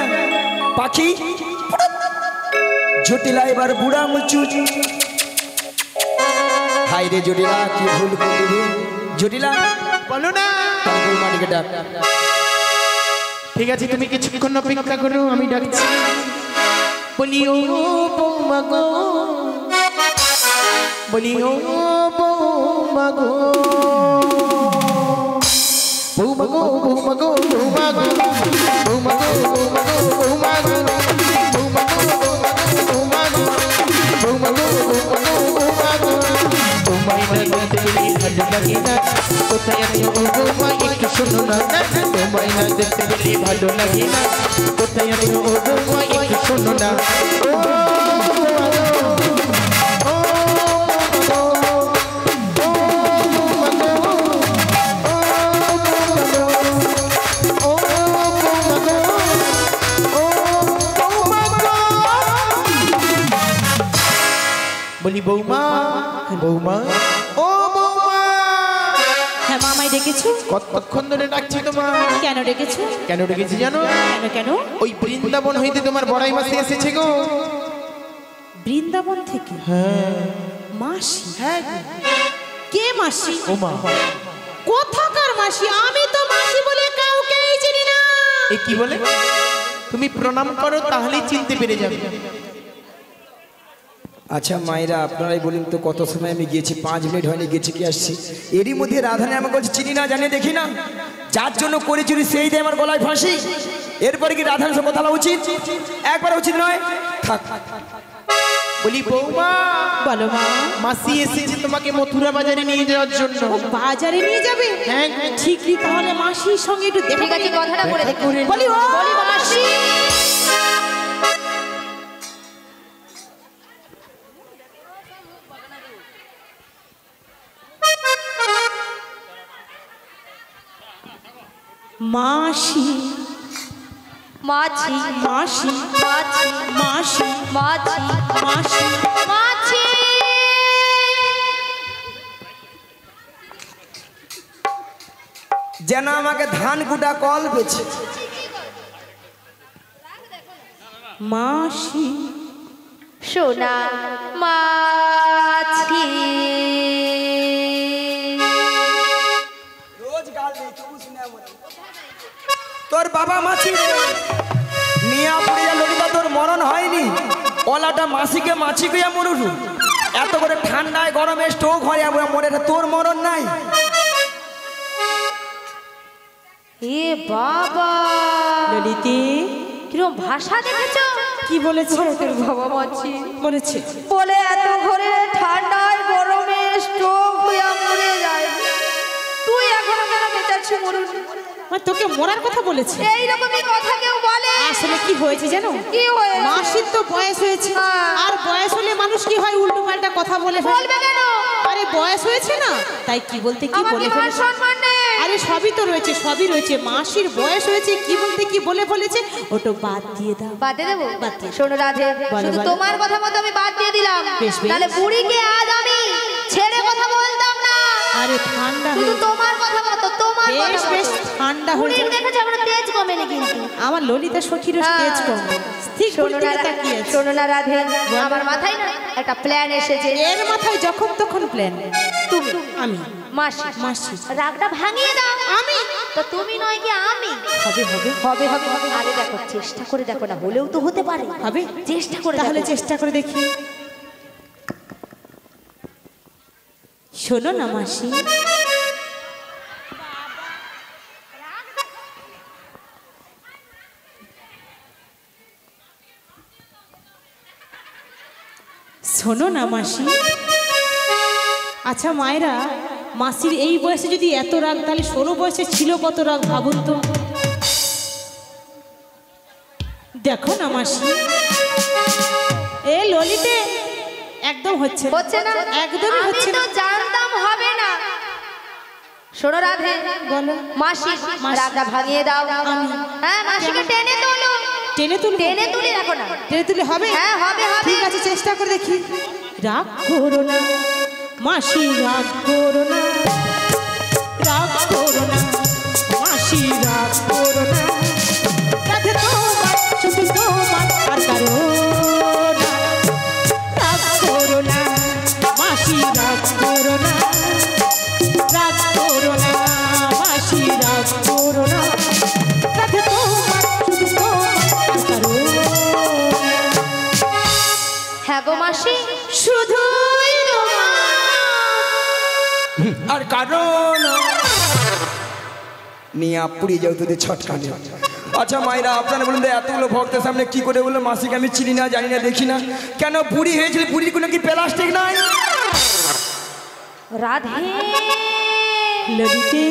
পাখি জটিলা এবার বুড়া মুচু। হাই রে জটিলা, কি ভুল করলি রে জটিলা? বলো না। তার বৌমাটিকে ডাক। ঠিক আছে তুমি কিছুক্ষণ অপেক্ষা করো, আমি ডাকছি। বলি ও বৌমা গো, বলি ও বৌমা গো, বৌমা গো বৌমা গো বৌমা গো, বৌমা গো বৌমা গো বৌমা গো, বৌমা গো বৌমা গো বৌমা গো, বৌমা গো বৌমা গো, তোমায় না দেখতে পেলে ভালো লাগে না, কোথায় আছো ও বৌমা একটু শোনো না, তোমায় না দেখতে পেলে ভালো লাগে না, কোথায় আছো ও বৌমা একটু শোনো না। বলি বৌমা বৌমা ও বৌমা। হ্যাঁ মা, আমায় ডেকেছো? কতক্ষণ ধরে ডাকছি তোমার। কেন ডেকেছো? কেন ডেকেছি জানো? কেন কেন? ওই বৃন্দাবন হইতে তোমার বড়াই মাসি এসেছে গো। বৃন্দাবন থেকে? হ্যাঁ মাসি? হ্যাঁ। কে মাসি? ও মা, কোথাকার মাসি? আমি তো মাসি বলে কাউকেই চিনি না। এ কি বলে? তুমি প্রণাম করো তাহলেই চিনতে পেরে যাবে। আচ্ছা মায়েরা, আপনারাই বলুন তো কত সময় আমি গিয়েছি? 5 মিনিট হয়নি, গেছি কি আসছি। এরই মধ্যে রাধানে আমাকে বলছে চিনি না জানি দেখি না, যার জন্য করে চুরি সেই দিয়ে আমার গলায় ফাঁসি। এরপরে কি রাধার সঙ্গে কথা বলা উচিত? একবার উচিত নয়। থাক। বলি বৌমা, বলো মা। মাসি এসেছে তোমাকে মথুরা বাজারে নিয়ে যাওয়ার জন্য। বাজারে নিয়ে যাবে? হ্যাঁ ঠিকই, তাহলে মাসির সঙ্গে একটু দেখে ঠিক আছে, কথাটা বলে দেখো। বলি ও বলি মাসি। মাসি মাছি মাসি মাছি মাসি মাছি মাসি মাছি। যেন আমাকে ধান কুটা কল পেয়েছে। মাসি সোনা মাছি। তোর বাবা মাছি রে, নিয়া পড়িয়া লড়িবা, তোর মরণ হয়নি। ওলাটা মাসিকে মাছি গিয়া মরুন। এত করে ঠান্ডায় গরমে স্ট্রোক হয় মরে, তোর মরণ নাই। এ বাবা, ললিতে কিরম ভাষা দেখেছো? কি বলেছে? তোর বাবা মাছি বলেছে বলে এত ঘরে ঠান্ডায় গরমে স্ট্রোক হইয়া মরে যায়। তুই এখনো কেন বেঁচাচ্ছি মরুন? মানে তোকে মরার কথা বলেছে? এইরকমই কথা কেউ বলে? আসলে কি হয়েছে জানো? কি হয়েছে? মাসির তো বয়স হয়েছে, হ্যাঁ। আর বয়স হলে মানুষ কি হয়, উল্টো পাল্টা কথা বলে ফেলে। বলবে কেন? আরে বয়স হয়েছে না, তাই কি বলতে কি আমার বলে কি মান ফেলেছে। সম্মান নেই? আরে সবই তো রয়েছে, সবই রয়েছে। মাসির বয়স হয়েছে, কি বলতে কি বলে ফেলেছে, ওটা বাদ দিয়ে দাও। বাদে দেবো? বাদ দিয়ে। শোনো রাধে, বলো, শুধু বলো। তোমার কথা মতো আমি বাদ দিয়ে দিলাম। বেশ, বেশ। তাহলে বুড়িকে আজ আমি ছেড়ে কথা বলতাম না। আরে ঠান্ডা শুধু হয়ে তোমার কথা মতো, তোমার কথা বেশ বেশ মতো। ঠান্ডা হয়ে বুড়ির যাবে। দেখেছো আমার তেজ কমেনি কিন্তু। আমার ললিতা সখীর তেজ কম। ঠিক শোনো না, তাকিয়ে আছে। শোনো না রাধে, আমার মাথায় না একটা প্ল্যান এসেছে। এর মাথায় যখন তখন প্ল্যান। তুমি আমি মাসি মাসি রাগটা ভাঙিয়ে দাও। আমি তো তুমি নয় কি আমি? হবে হবে হবে হবে হবে। আরে দেখো, চেষ্টা করে দেখো না, হলেও তো হতে পারে। হবে, চেষ্টা করে তাহলে দেখো। চেষ্টা করে দেখি। শোনো না মাসি, শোনো না মাসি। আচ্ছা মায়েরা, মাসির এই বয়সে যদি এত রাগ, তাহলে 16 বয়সে ছিল কত রাগ ভাবুন তো। দেখো না মাসি, এ ললিতে একদম হচ্ছে না। হচ্ছে না? একদমই আমি হচ্ছে তো না। জানতাম হবে না। শোনো রাধে, বলো। মাসি রাগটা ভাঙিয়ে দাও। হ্যাঁ, মাসিকে টেনে তোলো। টেনে তুলবো? টেনে তুলে রাখো না। টেনে তুলে হবে? হ্যাঁ, হবে হবে। ঠিক আছে, চেষ্টা করে দেখি। রাগ করো না মাসি, রাগ করো না, রাগ করো না মাসি, রাগ করো না। রাধে তোমার, শুধু তোমার, আর কারো না। রাগ করো না মাসি, রাগ করো না, রাগ করো না মাসি, রাগ করো না। রাধে তোমার, মাসি শুধুই তোমার। আর কারণ নিয়ে পুড়ি যাও তোদের ছটকানে। আচ্ছা মায়েরা আপনারা বলুন তো এতগুলো ভক্তের সামনে কি করে বললো মাসিকে আমি চিনি না জানি না দেখি না কেন বুড়ি হয়েছিল বুড়ির কোনো কি প্লাস্টিক নাই? রাধে ললিতে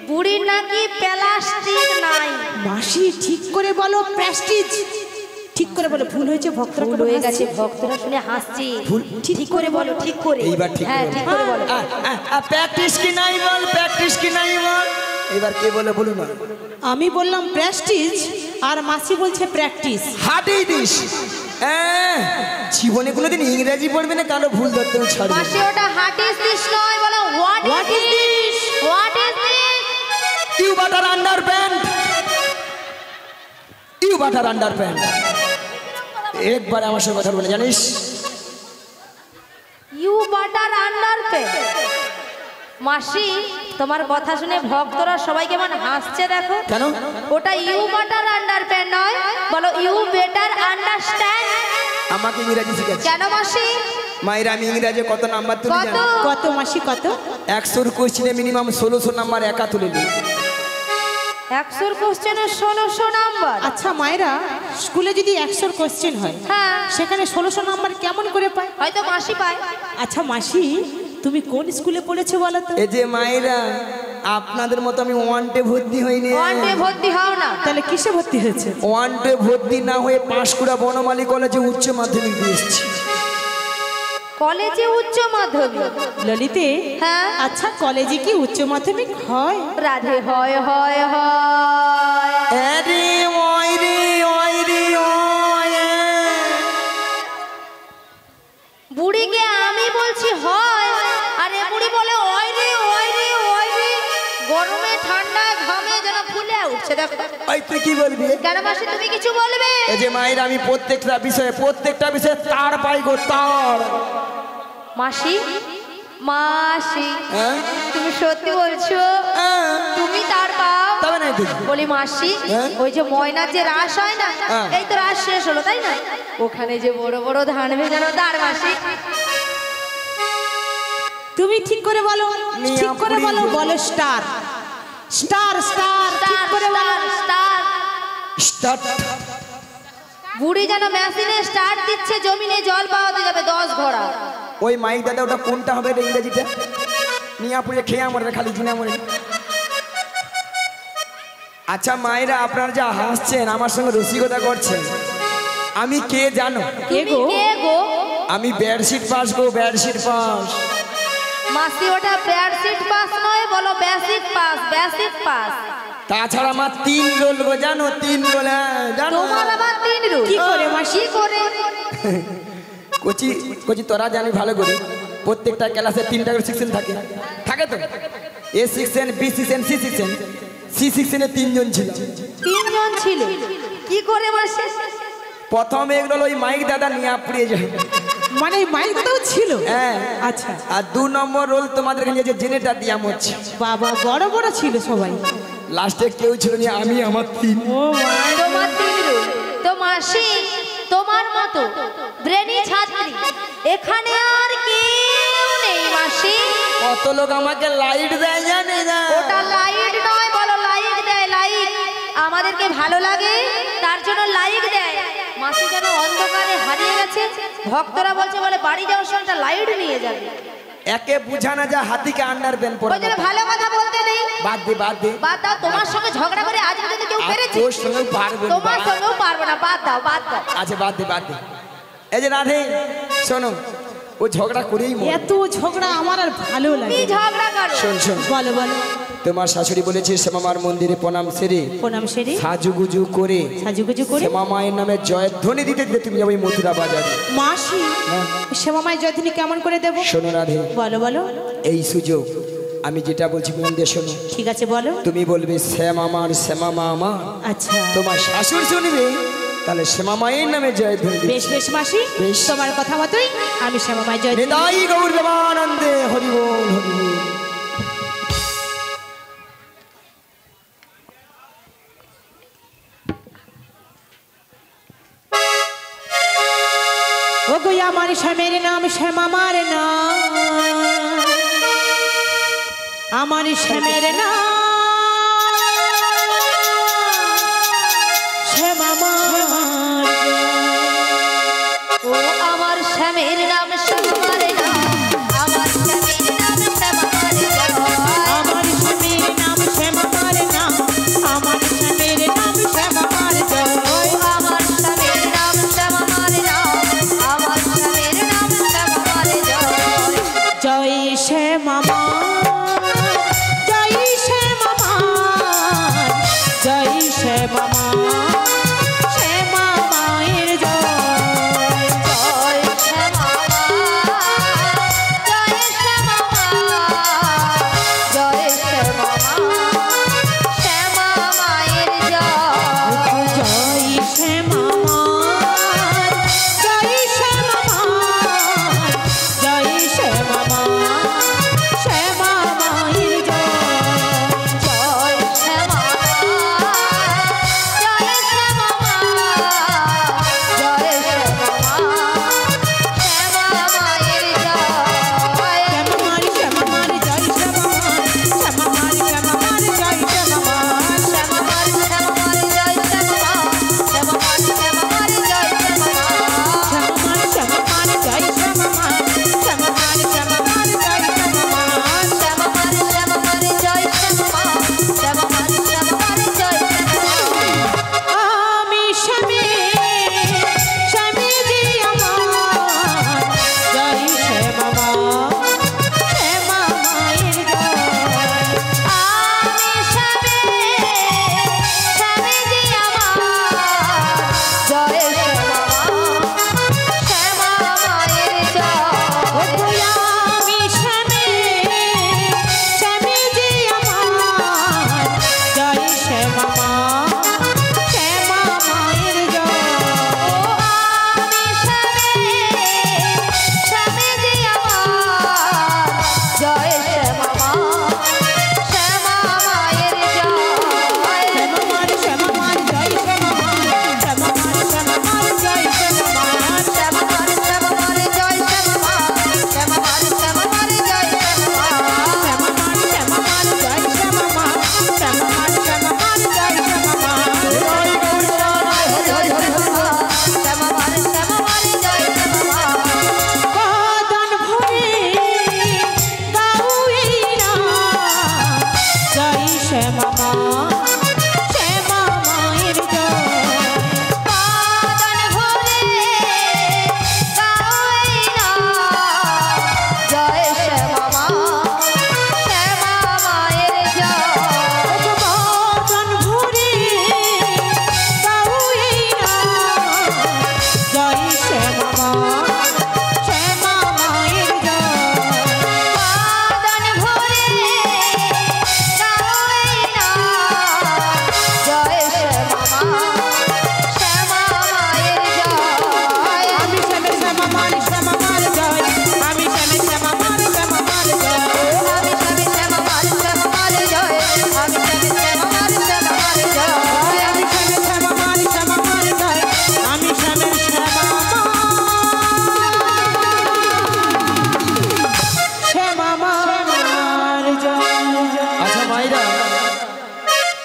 বুড়ির নাকি প্লাস্টিক নাই। মাসি ঠিক করে বলো, প্রেস্টিজ ঠিক করে বলো। ভুল হয়েছে, ভক্তরা ভুল হয়ে গেছে, ভক্তরা শুনে হাসছে। ভুল ঠিক করে বলো, ঠিক করে। এইবার ঠিক হ্যাঁ করে ঠিক করে বলো। প্র্যাকটিস কি নাই বল, প্র্যাকটিস কি নাই বল। এবার কে বলে বলুন না। আমি বললাম প্রেস্টিজ আর মাসি বলছে প্র্যাকটিস। হাটেই দিস জীবনে কোনোদিন ইংরেজি পড়বে না, কারো ভুল ধরতে ছাড়বে। মাসি ওটা হাট ইজ দিস নয়, বলো what is this, what is this. You butter underpant, you butter underpant. একবার আমার সাথে কথা বলে জানিস? You butter underpant. মাসি তোমার কথা শুনে ভক্তরা সবাই কেমন হাসছে দেখো। কেন? ওটা ইউ বাটার আন্ডারপ্যান্ট নয়, বলো ইউ বেটার আন্ডারস্ট্যান্ড। আমাকে ইংরেজি শিখেছে। কেন মাসি? মায়ের আমি ইংরেজি কত নাম্বার তুলি কত? জানো? কত মাসি কত? 100 কোশ্চেনে মিনিমাম 1600 নাম্বার একা তুলে দিই। 100 কোশ্চেনে 1600 নাম্বার? আচ্ছা মায়েরা, স্কুলে যদি 100 কোশ্চেন হয় হ্যাঁ, সেখানে 1600 নাম্বার কেমন করে পায়? হয়তো মাসি পায়। আচ্ছা মাসি, তুমি কোন স্কুলে পড়েছো বলো তো? এই যে মায়েরা আপনাদের মতো আমি ওয়ান্টে ভর্তি হইনি। ওয়ানডে ভর্তি হও না। তাহলে কিসে ভর্তি হয়েছে? ওয়ান্টে ভর্তি না হয়ে পাঁশকুড়া বনমালী কলেজে উচ্চ মাধ্যমিক দিয়ে এসেছি। কলেজে উচ্চ মাধ্যমিক? ললিতে হ্যাঁ। আচ্ছা কলেজে কি উচ্চ মাধ্যমিক হয়? রাধে হয় হয় হয়। আরে ওই রে ওই রে ওই। বুড়িকে আমি বলছি হয়, আর এ বুড়ি বলে ওই রে ওই রে ওই রে। গরমে ঠান্ডায় ঘামে যেন ফুলে উঠছে দেখো। ওই তুই কি বলবি? কেন মাসি তুমি কিছু বলবে? এই যে মায়ের আমি প্রত্যেকটা বিষয়ে তার পাই গো তার। মাসি মাসি হ্যাঁ? তুমি সত্যি বলছো? হ্যাঁ। তুমি তার পাও? তবে নাই দেখি। বলি মাসি, হ্যাঁ? ওই যে ময়নার যে রাস হয় না, হ্যাঁ। এই তো রাস শেষ হলো তাই না, ওখানে যে বড় বড় ধান ভেজানো তার মাসি। তুমি ঠিক করে বলো, মিয়া ঠিক করে পুরি বলো। বলো। বলো স্টার স্টার স্টার, ঠিক করে বলো। স্টার। স্টার্ট। বুড়ি যেন মেশিনে স্টার্ট দিচ্ছে, জমিনে জল পাওয়াতে যাবে 10 ঘোড়া। ওই মাইক দাদা ওটা কোনটা হবে রে ইংরেজিটা? নিয়া পুড়ে খেয়ে আমার খালি জুনে মরে। আচ্ছা মায়েরা আপনারা যা হাসছেন আমার সঙ্গে রসিকতা করছেন, আমি কে জানো? তুমি কে গো? আমি বেডশিট পাস গো, বেডশিট পাস। মাসি ওটা বেডশিট পাস নয়, বলো বেসিক পাস, বেসিক পাস। তাছাড়া আমার 3 রোল গো, জানো 3 রোল? হ্যাঁ জানো। তোমার আবার 3 রুল? কি করে মাসি? কি করে? কোচি কোচি তোরা জানি ভালো করে, প্রত্যেকটা ক্লাসে 3টা করে সেকশন থাকে। থাকে তো, A section, B section, C section. C সেকশনে 3 জন ছিল। 3 জন ছিল? কি করে মাসি? প্রথম এগুলো ওই মাইক দাদা নিয়ে পুড়িয়ে যায়। মানে মাইক দাদাও ছিল? হ্যাঁ। আচ্ছা। আর 2 নম্বর রোল তোমাদের কাছে যে জেনেটা দিয়া হচ্ছে। বাবা বড় বড় ছিল সবাই। লাস্টে কেউ ছিল না, আমি আমার 3। ও মা, তোমার 3 রুল? তো মাসি তোমার মতো ব্রেনি ছাত্রী এখানে আর কেউ নেই মাসি। কত লোক আমাকে লাইট দেয় জানে না? ওটা লাইট নয়, বলো লাইট দেয়, লাইট। আমাদেরকে ভালো লাগে তার জন্য লাইট দেয়। মাসি যেন অন্ধকারে হারিয়ে গেছে, ভক্তরা বলছে বলে বাড়ি যাওয়ার সময় একটা লাইট নিয়ে যাবে। একে বুঝানা যা হাতিকে আন্ডারপ্যান্ট পরে। ওই জন্য ভালো কথা বলতে নেই। বাদ দে বাদ দে। বাদ দাও, তোমার সঙ্গে ঝগড়া করে আজ পর্যন্ত কেউ আর পেরেছে? তোর সঙ্গেও পারবো না। তোমার সঙ্গেও পারবো না, বাদ দাও বাদ দাও। আচ্ছা বাদ দে বাদ দে। এই যে রাধে শোনো, ও ঝগড়া করেই মরে। এত ঝগড়া আমার আর ভালো কি লাগে। ঝগড়া করো? শোন শোন, বলো বলো। তোমার শাশুড়ি বলেছে শ্যামামার মন্দিরে প্রণাম সেরে প্রণাম সেরে সাজুগুজু করে সাজুগুজু করে শ্যামা মায়ের নামে জয়ধ্বনি দিতে দিতে তুমি যাবে মথুরা বাজারে। মাসি শ্যামামায় জয়ধ্বনি কেমন করে দেব? শোনো রাধে, বলো বলো। এই সুযোগ আমি যেটা বলছি মন দিয়ে শোনো। ঠিক আছে বলো। তুমি বলবে শ্যামামার শ্যামামা আমার, আচ্ছা তোমার শাশুড়ি শুনবে তাহলে শ্যামা মায়ের নামে জয়ধ্বনি দিবে। বেশ বেশ মাসি, বেশ। তোমার কথা মতোই আমি শ্যামামায় জয়ধ্বনি। নিতাই গৌর দেবানন্দে হরি বল হরি বল। ও গো আমার শ্যামের নাম শ্যামামার নাম, আমার শ্যামের নাম শ্যামামার। ও আমার শ্যামের নাম শ্যামার নাম, আমার শ্যামের নাম শ্যামার জয়। আমার শ্যামের নাম শ্যামামার নাম, আমার শ্যামের নাম শ্যামামার জয়। আমার শ্যামের নাম শ্যামার নাম, আমার শ্যামের নাম শ্যামার জয়। জয় শ্যামামা, জয় শ্যামামা, জয় শ্যামামা, শ্যামা মায়ের জয়। জয় শ্যামা জয় শ্যামা জয় শ্যামা শ্যামা মায়ের জয়। জয় শ্যামামা, জয় শ্যামামা, জয় শ্যামামা, শ্যামা মায়ের জয়। জয় শ্যামা জয় শ্যামা জয় শ্যামা শ্যামা মায়ের জয়। শ্যামামার শ্যামামার জয় শ্যামামার, শ্যামামার শ্যামামার জয় শ্যামামার। শ্যামার শ্যামার জয় শ্যামা শ্যামার শ্যামার জয় শ্যামা। শ্যামামার শ্যামামার জয় শ্যামামার, শ্যামামার শ্যামামার জয় শ্যামামার। শ্যামার শ্যামার জয় শ্যামা শ্যামার শ্যামার জয় শ্যামা। আমি শ্যামে, শ্যামে যে আমার, জয় শ্যামামা, শ্যামা মায়ের জয়। আমি শ্যামে শ্যামে যে আমার, জয় শ্যামা শ্যামা মায়ের জয়। আমি শ্যামে, শ্যামে যে আমার, জয় শ্যামামা, শ্যামা মায়ের জয়। ও আমি শ্যামে শ্যামে যে আমার, জয় শ্যামা শ্যামা মায়ের জয়। শ্যামামার শ্যামামার জয় শ্যামামার, শ্যামামার শ্যামামার জয় শ্যামামার। শ্যামার শ্যামার জয় শ্যামা শ্যামার শ্যামার জয় শ্যামা। শ্যামামার শ্যামামার জয় শ্যামামার, শ্যামামার শ্যামামার জয় শ্যামামার। শ্যামার শ্যামার জয় শ্যামা। কদন ভরে গাও এই নাম, জয় শ্যামামা, শ্যামা মায়ের জয়। পাদন ভরে গাই নাম, জয় শ্যামা শ্যামা মায়ের জয়। কদন ভরে গাও এই নাম, জয় শ্যামামা, শ্যামা মায়ের জয়। পাদন ভরে গাই নাম, জয় শ্যামা শ্যামা মায়ের জয়। আমি শ্যামে শ্যামামার শ্যামামার জয়, আমি শ্যামে শ্যামামার শ্যামামার জয়। আমি শ্যামে শ্যামার শ্যামার জয়, আমি শ্যামে শ্যামার শ্যামার জয়। আমি শ্যামে শ্যামামার শ্যামামার জয়, আমি শ্যামের শ্যামামার জয়। আচ্ছা মাইরা,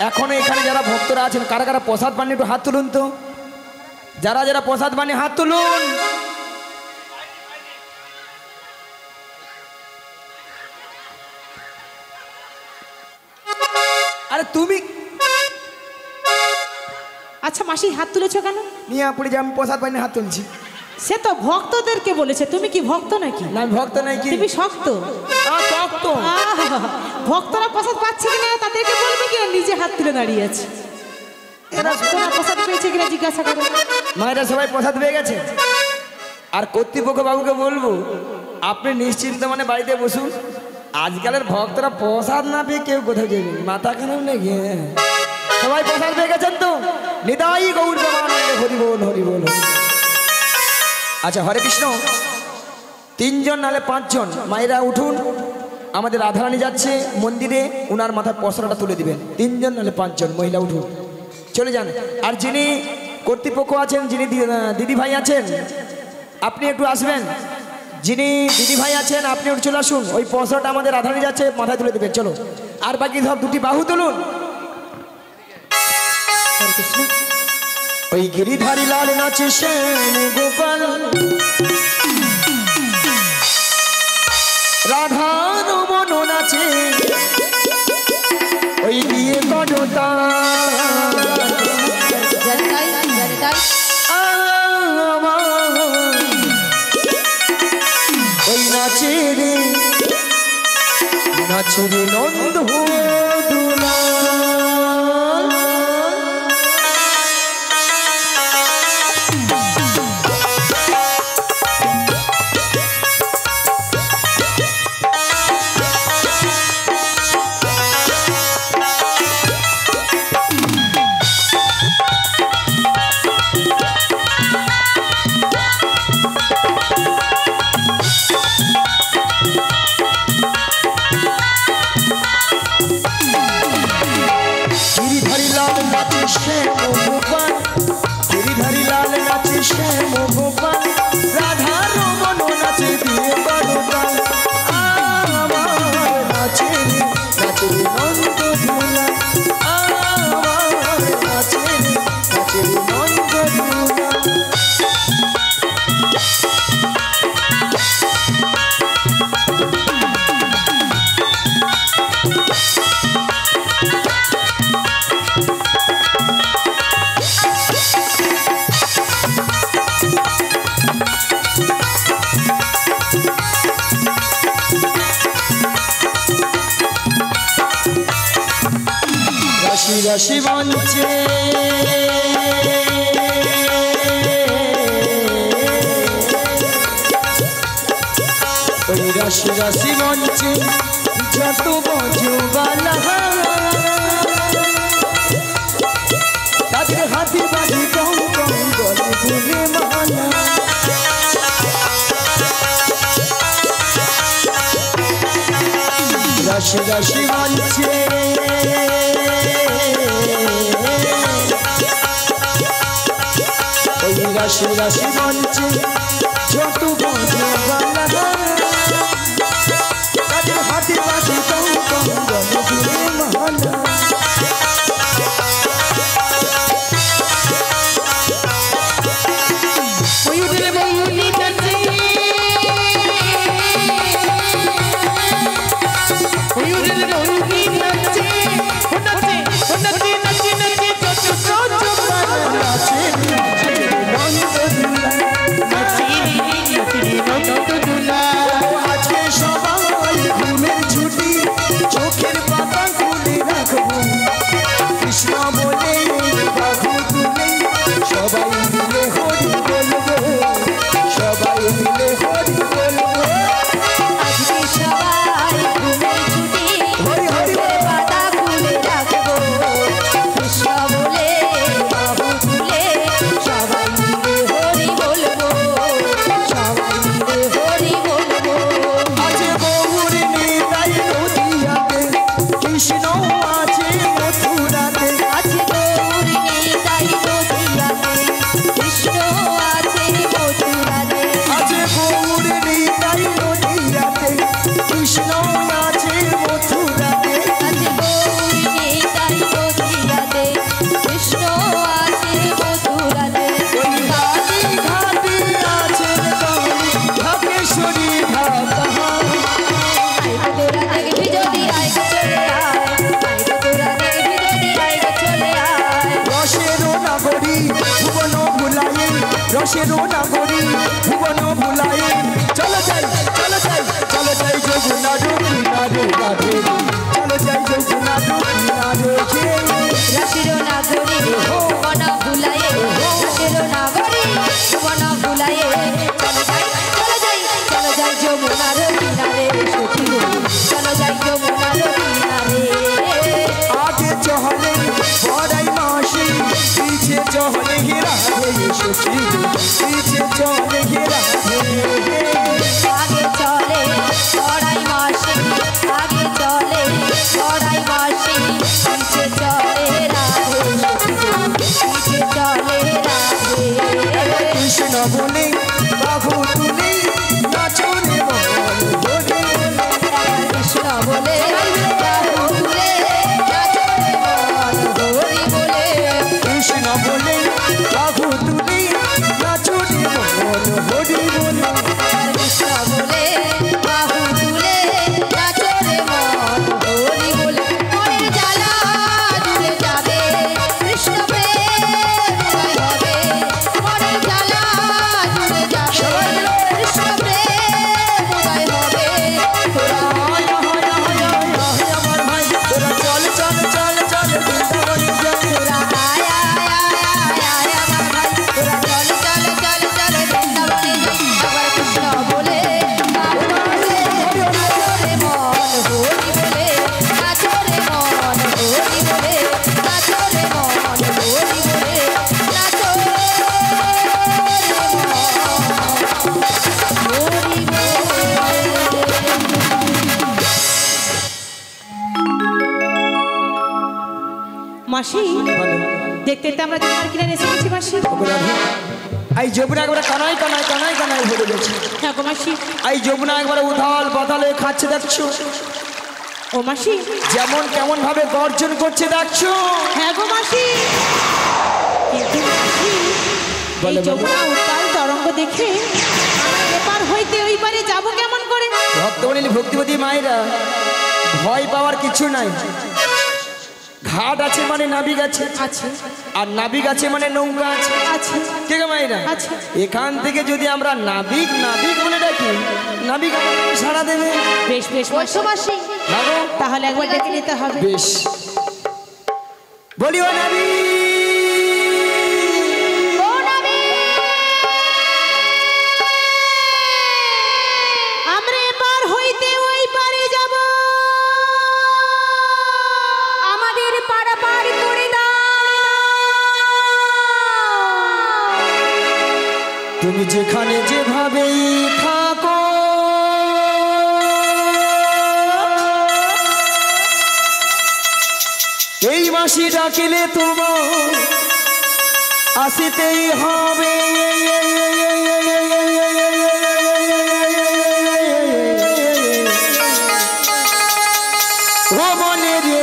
এখনো এখানে যারা ভক্তরা আছেন কারা কারা প্রসাদ পাননি একটু হাত তুলুন তো। যারা যারা প্রসাদ পাননি হাত তুলুন। আরে তুমি আচ্ছা মাসি হাত তুলেছো কেন? নিয়ে পড়ে যে আমি প্রসাদ পাইনি হাত তুলছি। সে তো ভক্তদেরকে বলেছে, তুমি কি ভক্ত নাকি? না আমি ভক্ত নাই কি তুমি শক্ত। ভক্ত। আহা, ভক্তরা প্রসাদ পাচ্ছে কিনা তাদেরকে বলবে কি, নিজে হাত তুলে দাঁড়িয়ে আছে। এরা ভক্তরা প্রসাদ পেয়েছে কিনা জিজ্ঞাসা করো। মায়েরা সবাই প্রসাদ পেয়ে গেছে। আর কর্তৃপক্ষ বাবুকে বলবো আপনি নিশ্চিন্ত মানে বাড়িতে বসুন। আজকালের ভক্তরা প্রসাদ না পেয়ে কেউ কোথাও যাবে মাথা খারাপ নাকি? সবাই প্রসাদ পেয়ে গেছেন তো? নিতাই গৌর প্রেমানন্দে হরি বল হরি বল। আচ্ছা হরে কৃষ্ণ। 3 জন নালে 5 জন মায়েরা উঠুন। আমাদের রাধারানী যাচ্ছে মন্দিরে, উনার মাথায় পসরাটা তুলে দিবেন। 3 জন নালে 5 জন মহিলা উঠুন, চলে যান। আর যিনি কর্তৃপক্ষ আছেন, যিনি দিদি ভাই আছেন, আপনি একটু আসবেন, যিনি দিদি ভাই আছেন আপনি একটু চলে আসুন। ওই পয়সাটা আমাদের রাধারানী যাচ্ছে, মাথায় তুলে দেবেন। চলো, আর বাকি সব দুটি বাহু তুলুন। ওই গিরিধারী লাল নাচে শ্যাম গোপাল, রাধা রমন নাচে ওই দিয়ে কনতা ওই নাচে রে নন্দ দুলা। गिरिधारी लाल नाचे श्याम गोपाल, राधा रमन नाचे दिए बड़ोपाल, नाचे नाचे नंद दूला, नाचे नाचे नंद दूला। রাশি রাশি মঞ্চে ওই রাশি রাশি মঞ্চে যত বজবালা তাদের হাতে বাজি কম কম গলে গুলে মালা। রাশি রাশি মঞ্চে ওই রাশি রাশি মঞ্চে যত বজবালা তাদের হাতে বাজি কম কম গলে গুলে মালা। রসেরও নাগরী ভুবন ভুলাই চলো যাই চলো যাই চলো যাই যমুনার কিনারে রাধে, চলো যাই যমুনার কিনারে রসেরও নাগরী ভুবন ভুলাই, রসেরও নাগরী ভুবন ভুলাই, চলো যাই চলো যাই চলো যাই যমুনার কিনারে সখী গো, চলো যাই যমুনার কিনারে। আগে চহলে বড়াই মাসি পিছে চহলে রাধে সখী, পিছে চলে রাধে। আগে চলে বড়াই মাসি, আগে চলে বড়াই মাসি, পিছে চলে রাধে সখী, পিছে চলে রাধে। কৃষ্ণ বলে বাহু বলে বাহু তুলে নাচো রে মন হরি বলে কৃষ্ণ বলে বাহু তুলে নাচো রে মন হরি বলে কৃষ্ণ বলে বাহু তুলে নাচো রে মন হরি বলে মনের জ্বালা দূরে যাবে কৃষ্ণ প্রেম উদয় হবে মনের জ্বালা দূরে যাবে কৃষ্ণ প্রেম উদয় হবে তোরা আমার ভাই তোরা চল চল চল চল বৃন্দাবনে যাই তোরা আয় আয় আয় আয় আমার ভাই তোরা চল চল চল চল বৃন্দাবনে যাই আবার কৃষ্ণ বলে বাহু তুলে নাচো রে মন হরি বলে নাচো রে মন হরি বলে নাচো রে মন হরি বলে নাচো রে মন হরি মাসি দেখতে দেখতে আমরা তোমার কিনে এসে গেছি মাসি। এই যমুনা একবারে কানায় কানায় কানায় কানায় ভরে গেছে হ্যাঁ গো মাসি। এই যমুনা একবারে উথাল পাতাল হয়ে খাচ্ছে দেখছো ও মাসি। যেমন কেমন ভাবে গর্জন করছে দেখছো হ্যাঁ গো মাসি। কিন্তু মাসি এই যমুনা উত্তাল তরঙ্গ দেখে আমরা এপার হইতে ওই পারে যাবো কেমন করে? ভক্তমণি ভক্তিপতি মায়েরা ভয় পাওয়ার কিছু নাই ঘাট আছে মানে নাবিক আছে আছে আর নাবিক আছে মানে নৌকা আছে আছে ঠিক আছে মায়েরা আছে। এখান থেকে যদি আমরা নাবিক নাবিক বলে ডাকি নাবিক আমাদের সাড়া দেবে বেশ বেশ মাসি। বৈষ্ণবাসী ভালো তাহলে একবার ডেকে নিতে হবে। বেশ বলি ও নাবিক ও নবী আমরা এপার হইতে ওই পারে যাব। আমাদের পারাপার করে দাও তুমি যেখানে যেভাবেই থাকো এই মাসি ডাকিলে তোমার আসিতেই হবে ও মনে রে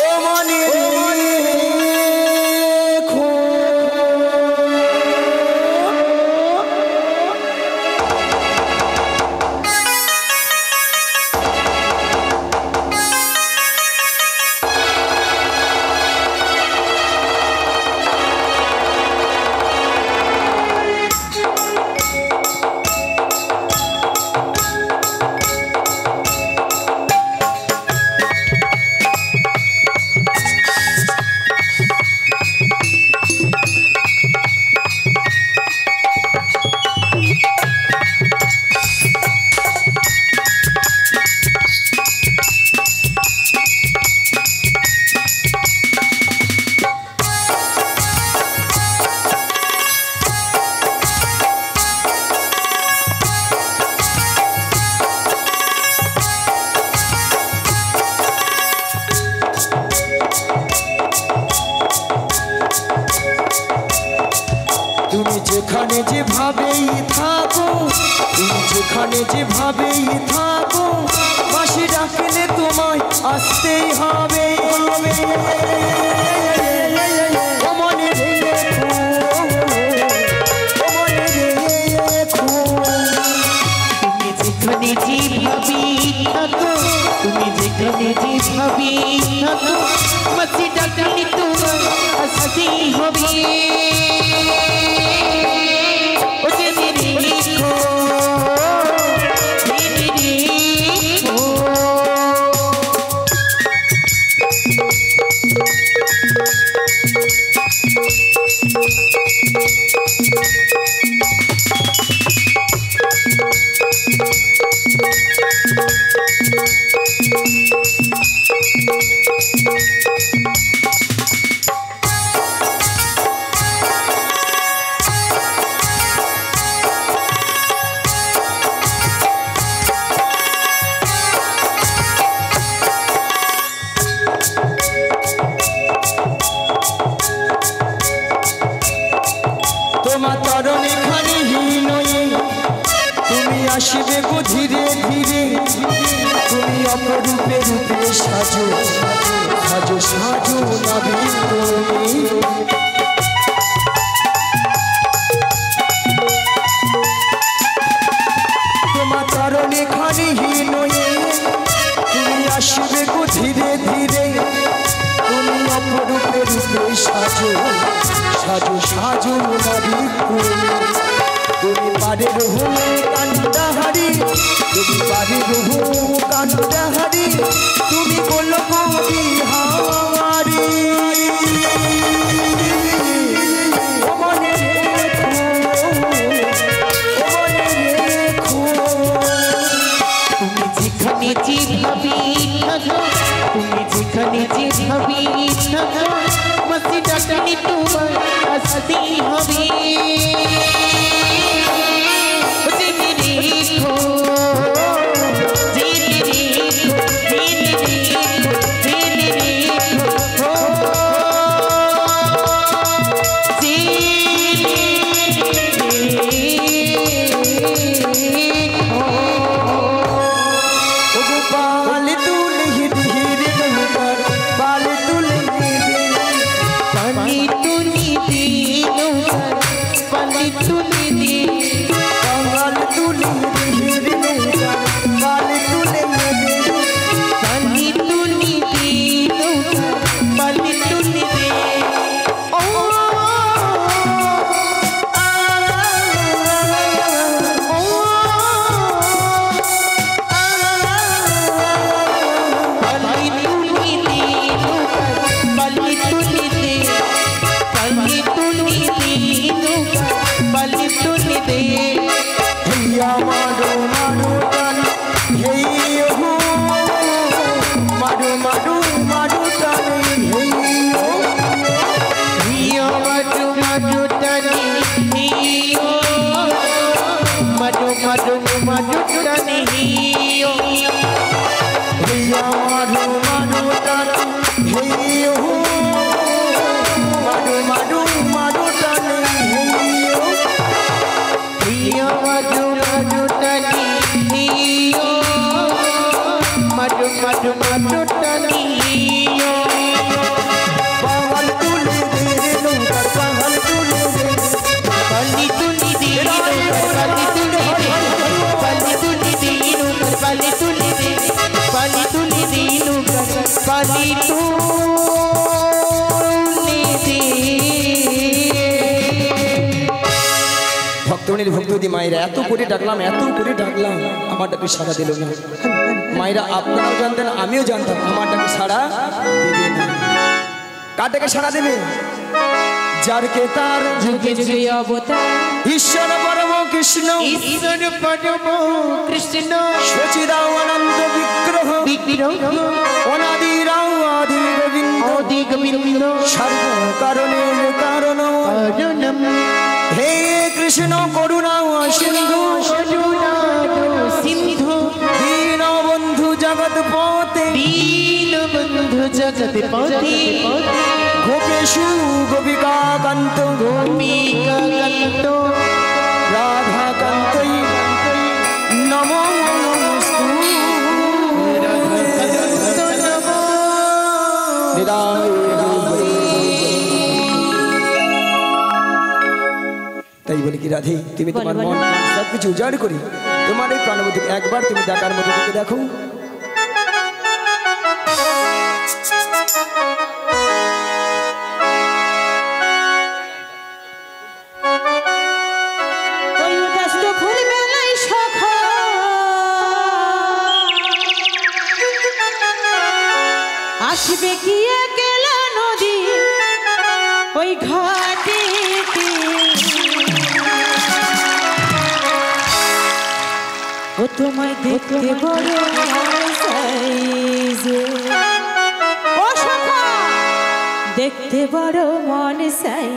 ও মনে রেখো তুমি যেখানে যেভাবেই থাকো তুমি যেখানে যেভাবেই থাকো বাঁশি ডাকলে তোমায় আসতেই হবে ও মনে রেখো, ও মনে রেখো। তুমি যেখানে যেভাবে থাকো তুমি যেখানে যেভাবে থাকো মাসি ডাকলে তোমার আসতেই হবে। ও জেনে রেখো, জেনে রেখো। আসবে গো ধীরে ধীরে তুমি অপরূপে রূপে সাজো সাজো সাজো নবীন তুমি তোমার চরণে খানিহীন তুমি আসবে গো ধীরে ধীরে তুমি অপরূপে রূপে সাজো সাজো সাজো নবীন তুমি পারে রহু কান্দাহারি তুমি পারে রহু কান্দাহারি তুমি বলো কবি হাওয়ারি তুমি যেখানে যে ভাবি থাকো মস্তি ডাকনি তোমার আসতে হবে ভক্তমণির ভক্তবতী মায়েরা এত করে ডাকলাম আমার ডাকে সাড়া দিল না। মায়েরা আপনারাও জানতেন আমিও জানতাম আমার ডাকে সাড়া দেবে না। কার ডাকে সাড়া দেবে? যার কে তার যুগে যুগে অবতার ঈশ্বর পরম কৃষ্ণ সচিদানন্দ বিগ্রহ অনাদিরাও আদি গোবিন্দ সর্বকারণের কারণ হে কৃষ্ণ করুণা সিন্ধু সিন্ধু দীন বন্ধু জগৎ পতে গোপেশু গোপিকা কান্ত রাধা কান্তই নমো নমস্তু তাই বলি কি রাধে তুমি তোমার মন সবকিছু উজাড় করি তোমার এই প্রাণবতী একবার তুমি দেখার মতো দিকে দেখো। আসবে কি একলা নদী ওই ঘাটে ও তোমায় দেখতে বড় ও সখা দেখতে বড় মন সাই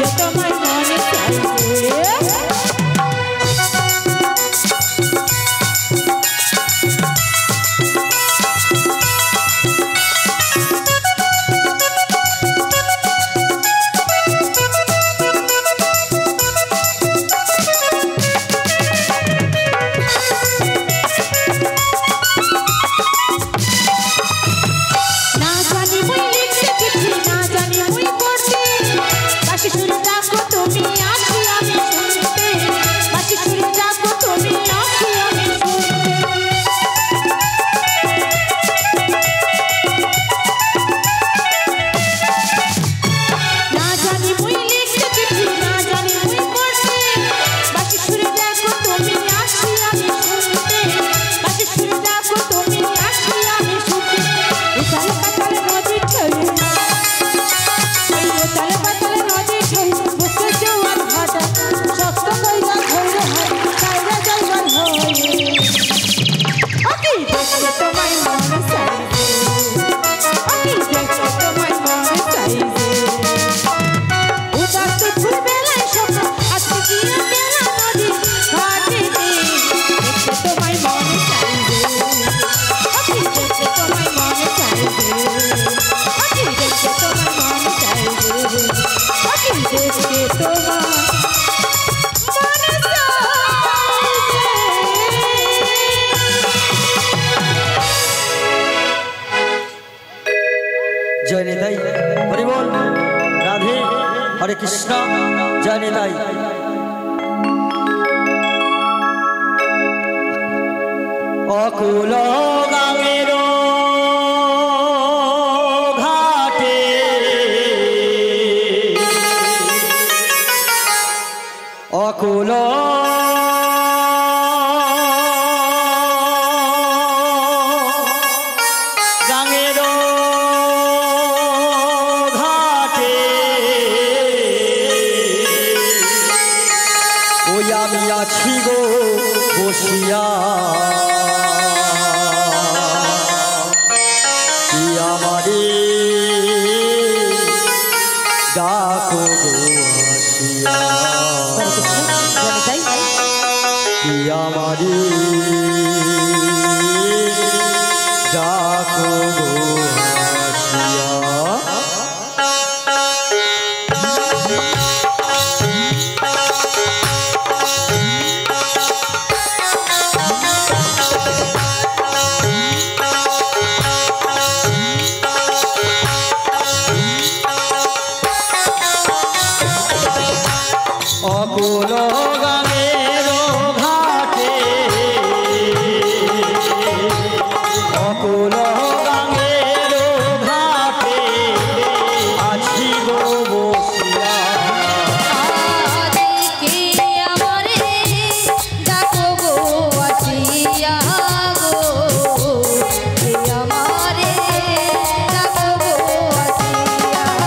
দেখতে তোমায় মনে চাইছে। जय निताई हरि बोल राधे हरे कृष्ण जय निताई अकुल गामेरो घाटे अकुल বসিয়া আমারে ডাকো বসিয়া আমারে ডাকো বসিয়া অকুল গানের ঘাটে অকুল গানের ঘাটে আছি গো বসিয়া দেখে আমারে ডাকো গো আসিয়া গো আমারে ডাকো গো আসিয়া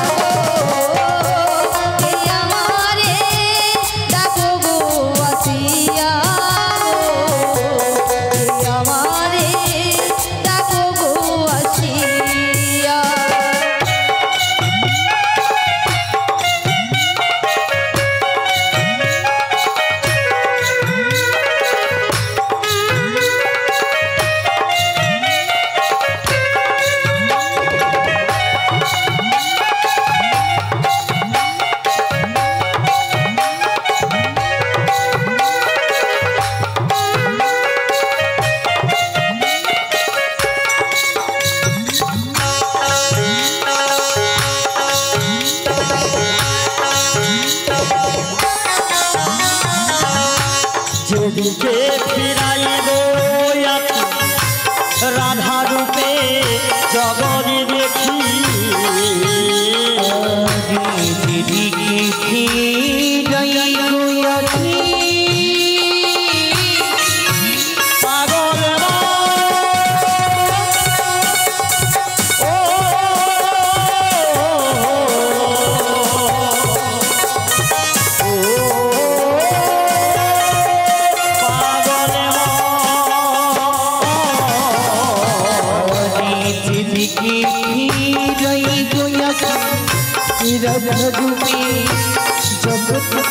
যেদিকে ফিরাইব রাধা রূপে জগৎ দেখি যেদিকে ফিরাইব পাগল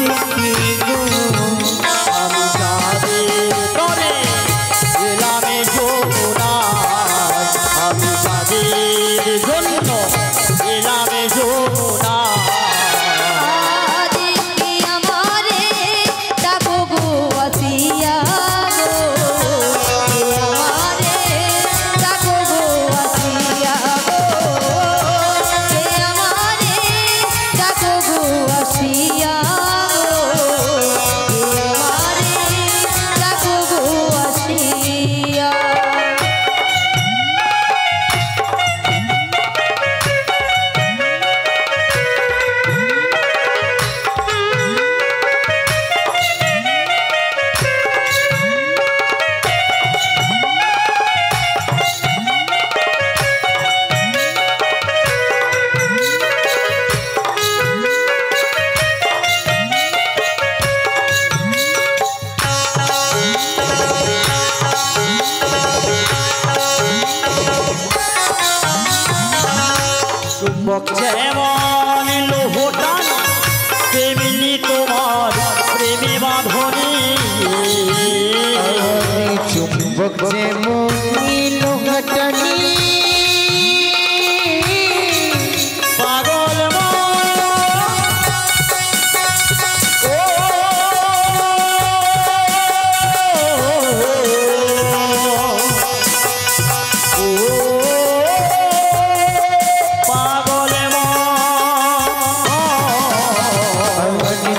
দেখি গো আমি যাদের তরে এলামে যমুনায়, আমি যাদের জন্য এলামে যমুনায়। দেখি আমারে ডাকো গো আসিয়া গো, আমারে ডাকো গো আসিয়া গো, আমারে ডাকো গো আসিয়া গো, আমারে ডাকো গো আসিয়া। চুম্বক যেমন লোহটান তেমনি তোমার প্রেমে বাঁধনে, চুম্বক যেমন লোহটানি পাগল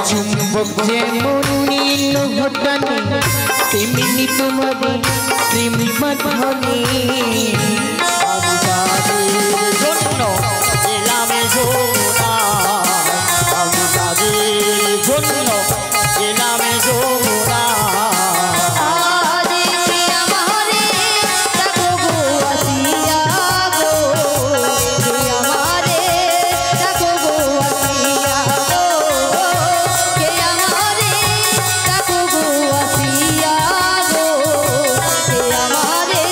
চুম্বক যেমন লোহটানি তেমনি তোমার প্রেমে বাঁধনে, আমি যাদের জন্য এলামে যমুনায়, আমি যাদের জন্য এলামে যমুনায়। দেখি আমারে ডাকো গো আসিয়া গো, আমারে ডাকো গো আসিয়া গো, আমারে ডাকো গো আসিয়া গো, আমারে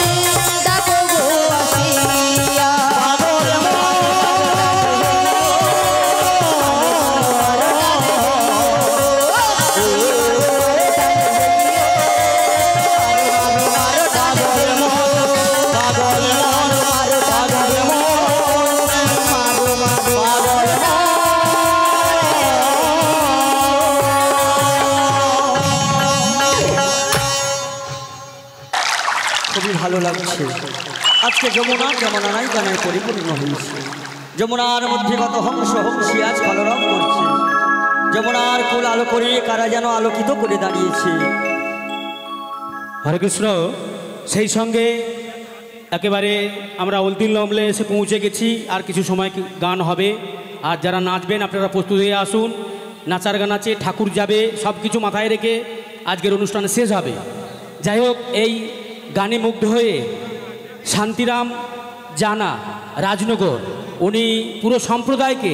ডাকো গো আসিয়া। খুবই ভালো লাগছে আজকে যমুনা যমুনা নাই গানে পরিপূর্ণ হয়েছে। যমুনার মধ্যে কত হংস হংসী আজ কলরব করছে, যমুনার কোল আলো করে কারা যেন আলোকিত করে দাঁড়িয়েছে। হরে কৃষ্ণ। সেই সঙ্গে একেবারে আমরা অন্তিম লম্বলে এসে পৌঁছে গেছি, আর কিছু সময় গান হবে। আর যারা নাচবেন আপনারা প্রস্তুত হয়ে আসুন, নাচার গান আছে, ঠাকুর যাবে, সব কিছু মাথায় রেখে আজকের অনুষ্ঠান শেষ হবে। যাই হোক, এই গানে মুগ্ধ হয়ে শান্তিরাম জানা রাজনগর উনি পুরো সম্প্রদায়কে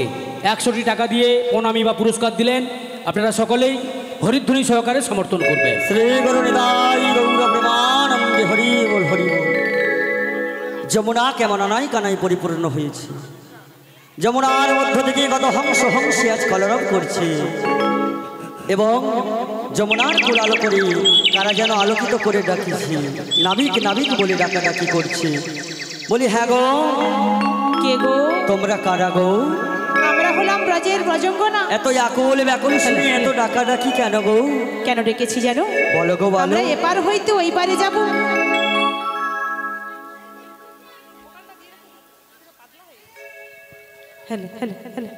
100টি টাকা দিয়ে প্রণামী বা পুরস্কার দিলেন। আপনারা সকলেই হরিধ্বনি সহকারে সমর্থন করবেন। শ্রী গুরু নিতাই গৌর প্রেমানন্দে হরি বল হরি বল। যমুনা কেমন নাই কানাই পরিপূর্ণ হয়েছে, যমুনার মধ্য থেকে কত হংস হংসী আজ কলরব করছে, এবং যমুনার কোল আলো করে কারা যেন আলোকিত করে ডাকিছে, নাবিক নাবিক বলে ডাকাডাকি করছে। বলি হ্যাঁ গো, কে গো? তোমরা কারা গো? আমরা হলাম ব্রজের ব্রজঙ্গনা। এত আকুল ব্যাকুল শুনে এত ডাকাডাকি কেন গো? কেন ডেকেছি জানো? বলো গো বলো। আমরা এপার হইতে ওই পারে যাব। Hello hello hello.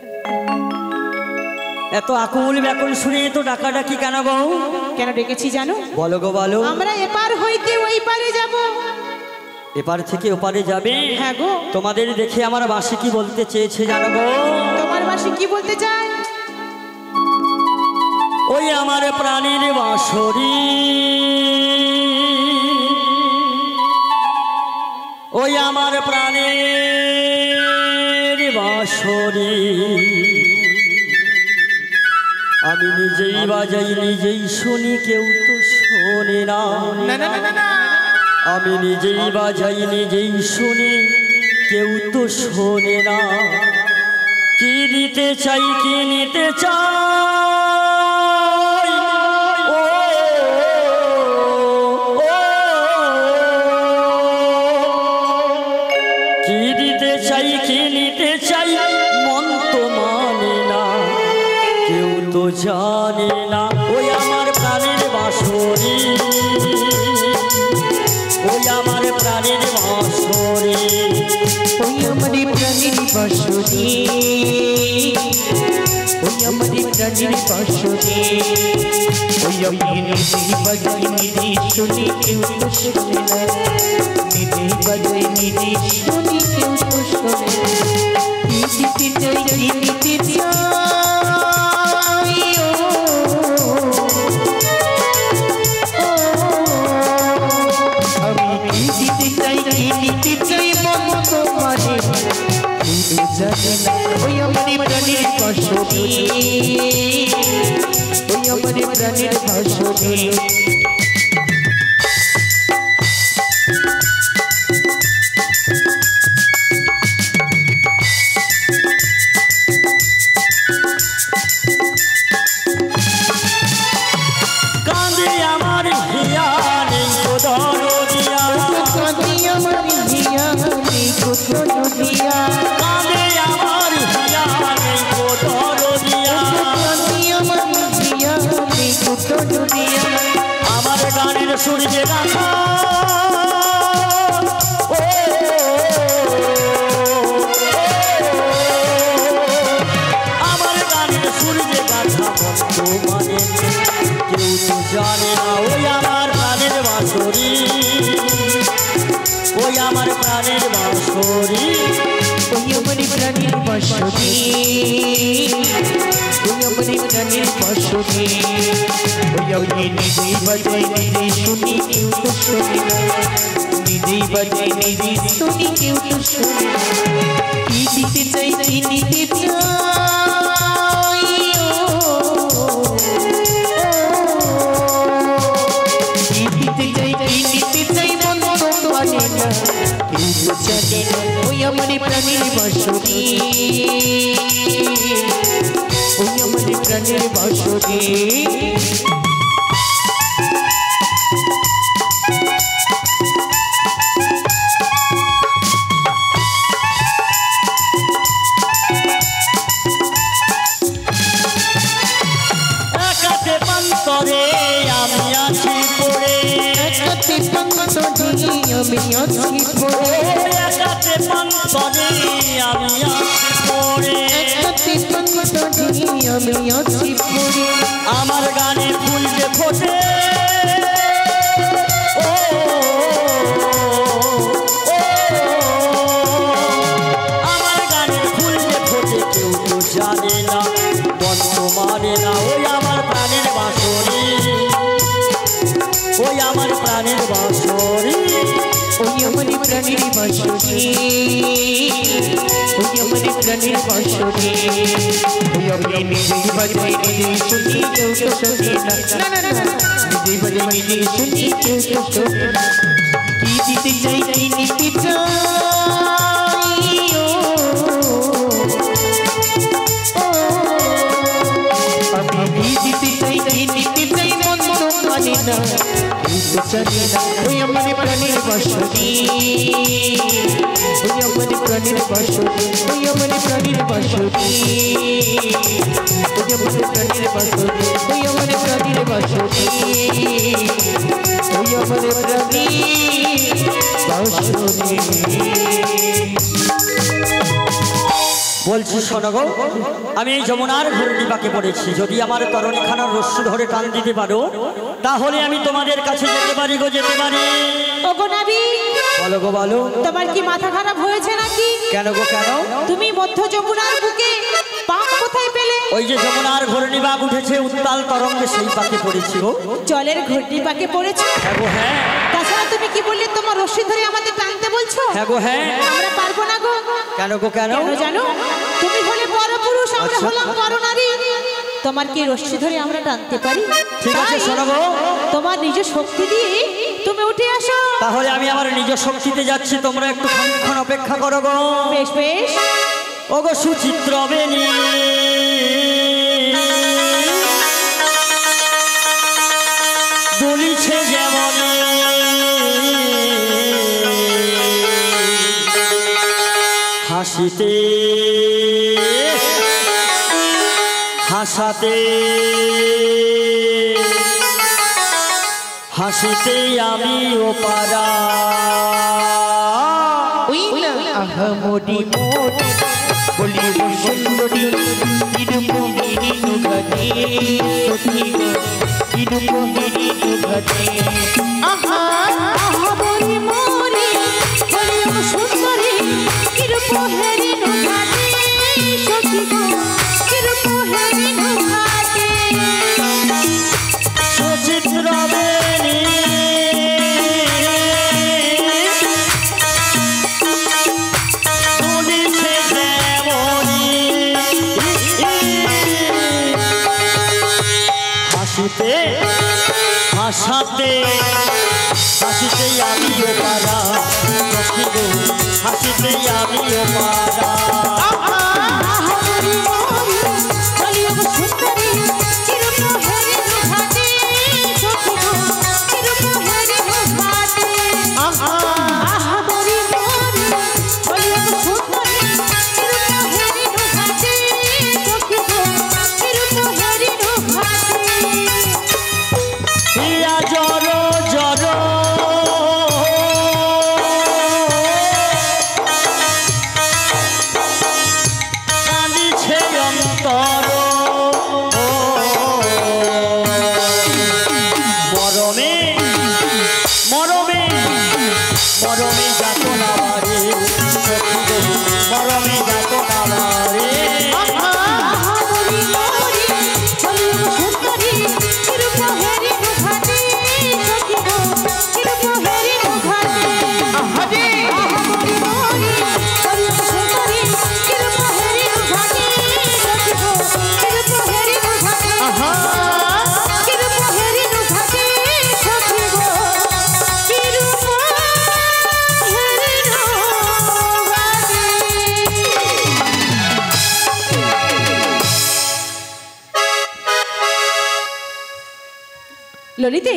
এত আকুল ব্যাকুল শুনে এত ডাকাডাকি কেন গো? কেন ডেকেছি জানো? বলো গো বলো। আমরা এপার হইতে ওই পারে যাব। এপার থেকে ওপারে যাবে? হ্যাঁ গো। তোমাদের দেখে আমার বাঁশি কি বলতে চেয়েছে জানো গো? তোমার বাঁশি কি বলতে চায়? ওই আমার প্রাণীর বাঁশরি, ওই আমার প্রাণের বাঁশরি, আমি নিজেই বাজাই নিজেই শুনি, কেউ তো শোনে না। আমি নিজেই বাজাই নিজেই শুনি, কেউ তো শোনে না। কি দিতে চাই কি নিতে চাই তো জানে না ওই আমার প্রাণের বাঁশরি, ওই আমার প্রাণের বাঁশরি, ওই আমার প্রাণের বাঁশরি, ওই আমার প্রাণের বাঁশরি, ওই আমি নিজে বাজাই নিজে শুনি কেউ তো শোনে না, নিজে বাজাই নিজে শুনি কেউ তো শোনে না। কি দিতে চাই কি দিতে চাই আমি কি দিতে চাই কি দিতে চাই মন তোমারে জানে না ওই আমার প্রাণের বাঁশরি, ওই আমার প্রাণের বাঁশরি। কাঁদে আমার হিয়া নেই তো দরদিয়া, কাঁদে আমার হিয়া নেই তো দরদিয়া, কাঁদে আমার হিয়া নেই তো দরদিয়া, কাঁদে আমার হিয়া নেই তো দরদিয়া। আমার গানের সূর্যে রাখা আমার গানের সূর্যে গাথা বর্তমানে কেউ তো জানে না ওই আমার প্রাণের বাঁশরি, ওই আমার প্রাণের বাঁশরি, ওই আমার প্রাণের বাঁশরি, ওই আমার প্রাণের বাঁশরি, ওই আমি নিজেই বাজাই নিজেই শুনি কেউ তো শোনে না, নিজেই বাজাই নিজেই শুনি কেউ তো শোনে না। কি দিতে চাই কি দিতে চাই কি দিতে চাই কি দিতে চাই মন তো মানে না কেউ তো জানে না ওই আমার প্রাণের বাঁশরি, ওই আমার প্রাণের বাঁশরি। একাতে পান্তরে আমি আছি পড়ে, একাতে পান্তরে আমি আছি পড়ে, একাতে পান্তরে আমি আছি পড়ে, একাতে পান্তরে আমি আছি পড়ে। আমার গানে ফুল যে ফোটে ও, আমার গানে ফুল যে ফোটে কেউ তো জানে না বর্তমানে না ওই আমার প্রাণের বাঁশরি, ওই আমার প্রাণের বাঁশরি, ওই আমার প্রাণের বাঁশরি, ওই আমার প্রাণের বাঁশরি, ওই আমি নিজেই বাজাই নিজেই শুনি কেউ তো শোনে না, নিজেই বাজাই নিজেই শুনি কেউ তো শোনে না। কি দিতে চাই কি নিতে চাই আমি দিতে চাই কি নিতে চাই মন তো মানে না জানি না ওই আমার প্রাণের বাঁশরি, ওই আমার প্রাণের বাঁশরি, ওই আমার প্রাণের বাঁশরি, ওই আমার প্রাণের বাঁশরি, ওই আমার প্রাণের বাঁশরি, ওই আমার প্রাণের বাঁশরি। বলছি শোনো গো, আমি এই যমুনার ঘূর্ণি পাকে পড়েছি, যদি আমার তরণীখানার রস্যু ধরে টান দিতে পারো তাহলে আমি তোমাদের কাছে যেতে পারি গো, যেতে পারি। ওগো নাবি, বলো গো বলো, তোমার কি মাথা খারাপ হয়েছে নাকি? কেন গো কেন? তুমি মধ্য যমুনার বুকে পাক কোথায় পেলে? ওই যে যমুনার ঘূর্ণি বাগ উঠেছে উত্তাল তরঙ্গে, সেই পাকে পড়েছি গো। জলের ঘূর্ণি পাকে পড়েছো? হ্যাঁ গো হ্যাঁ। তাছাড়া তুমি কি বললে তোমার রশ্মি ধরে আমাদের টানতে বলছো? হ্যাঁ গো হ্যাঁ। আমরা পারবো না গো। কেন গো কেন? কেন জানো? তুমি হলে পরপুরুষ, আমরা আচ্ছা। হলাম পরনারী। তোমার কি রশ্মি ধরে আমরা টানতে পারি? ঠিক আছে তাই শোনো গো, তোমার নিজ শক্তি দিয়ে তুমি উঠে আসো। তাহলে আমি আমার নিজ শক্তিতে যাচ্ছি, তোমরা একটু খানিকক্ষণ অপেক্ষা করো গো। বেশ বেশ। ও গো সুচিত্র বেনি, দুলিছে যেমন হাসিতে হাসাতে হাসিতে আমি ওপারা ওই না আহামরি মোরে বলি সুন্দরী তিরুপহিরি নুগতে সখী গো তিরুপহিরি নুগতে আহামরি মোরে বলি সুন্দরী তিরুপহিরি নুগতে সখী গো তিরুপহিরি নুগতে সুচিত্র বেনি তুলিছে যেমনি হাসিতে হাসাতে হাসিতে আমিও পারা সখী গো হাসিতে আমিও পারা আহামরি মোরে বলি সুন্দরী তিরুপহিরি নুগতে সখী গো তিরুপহিরি নুগতে আহামরি মোরে বলি সুন্দরী তিরুপহিরি নুগতে সখী গো তিরুপহিরি নুগতে হিয়া জর জর কাঁদিছে অন্তর মরমে মরমে মরমে যাত না বারে সখী গো মরমে যাত না বারে আহামরি মোরে বলি সুন্দরী তিরুপহিরি নুগতে সখী গো তিরুপহিরি নুগতে আহারে আহামরি মোরে বলি সুন্দরী তিরুপহিরি নুগতে সখী গো তিরুপহিরি নুগতে আহা তিরুপহিরি নুগতে সখী গো তিরুপহিরি ললিতে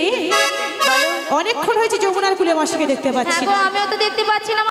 অনেকক্ষণ হয়েছে যমুনার কুলে মাসিকে দেখতে পাচ্ছি হ্যাঁ গো, না আমিও তো দেখতে পাচ্ছি না।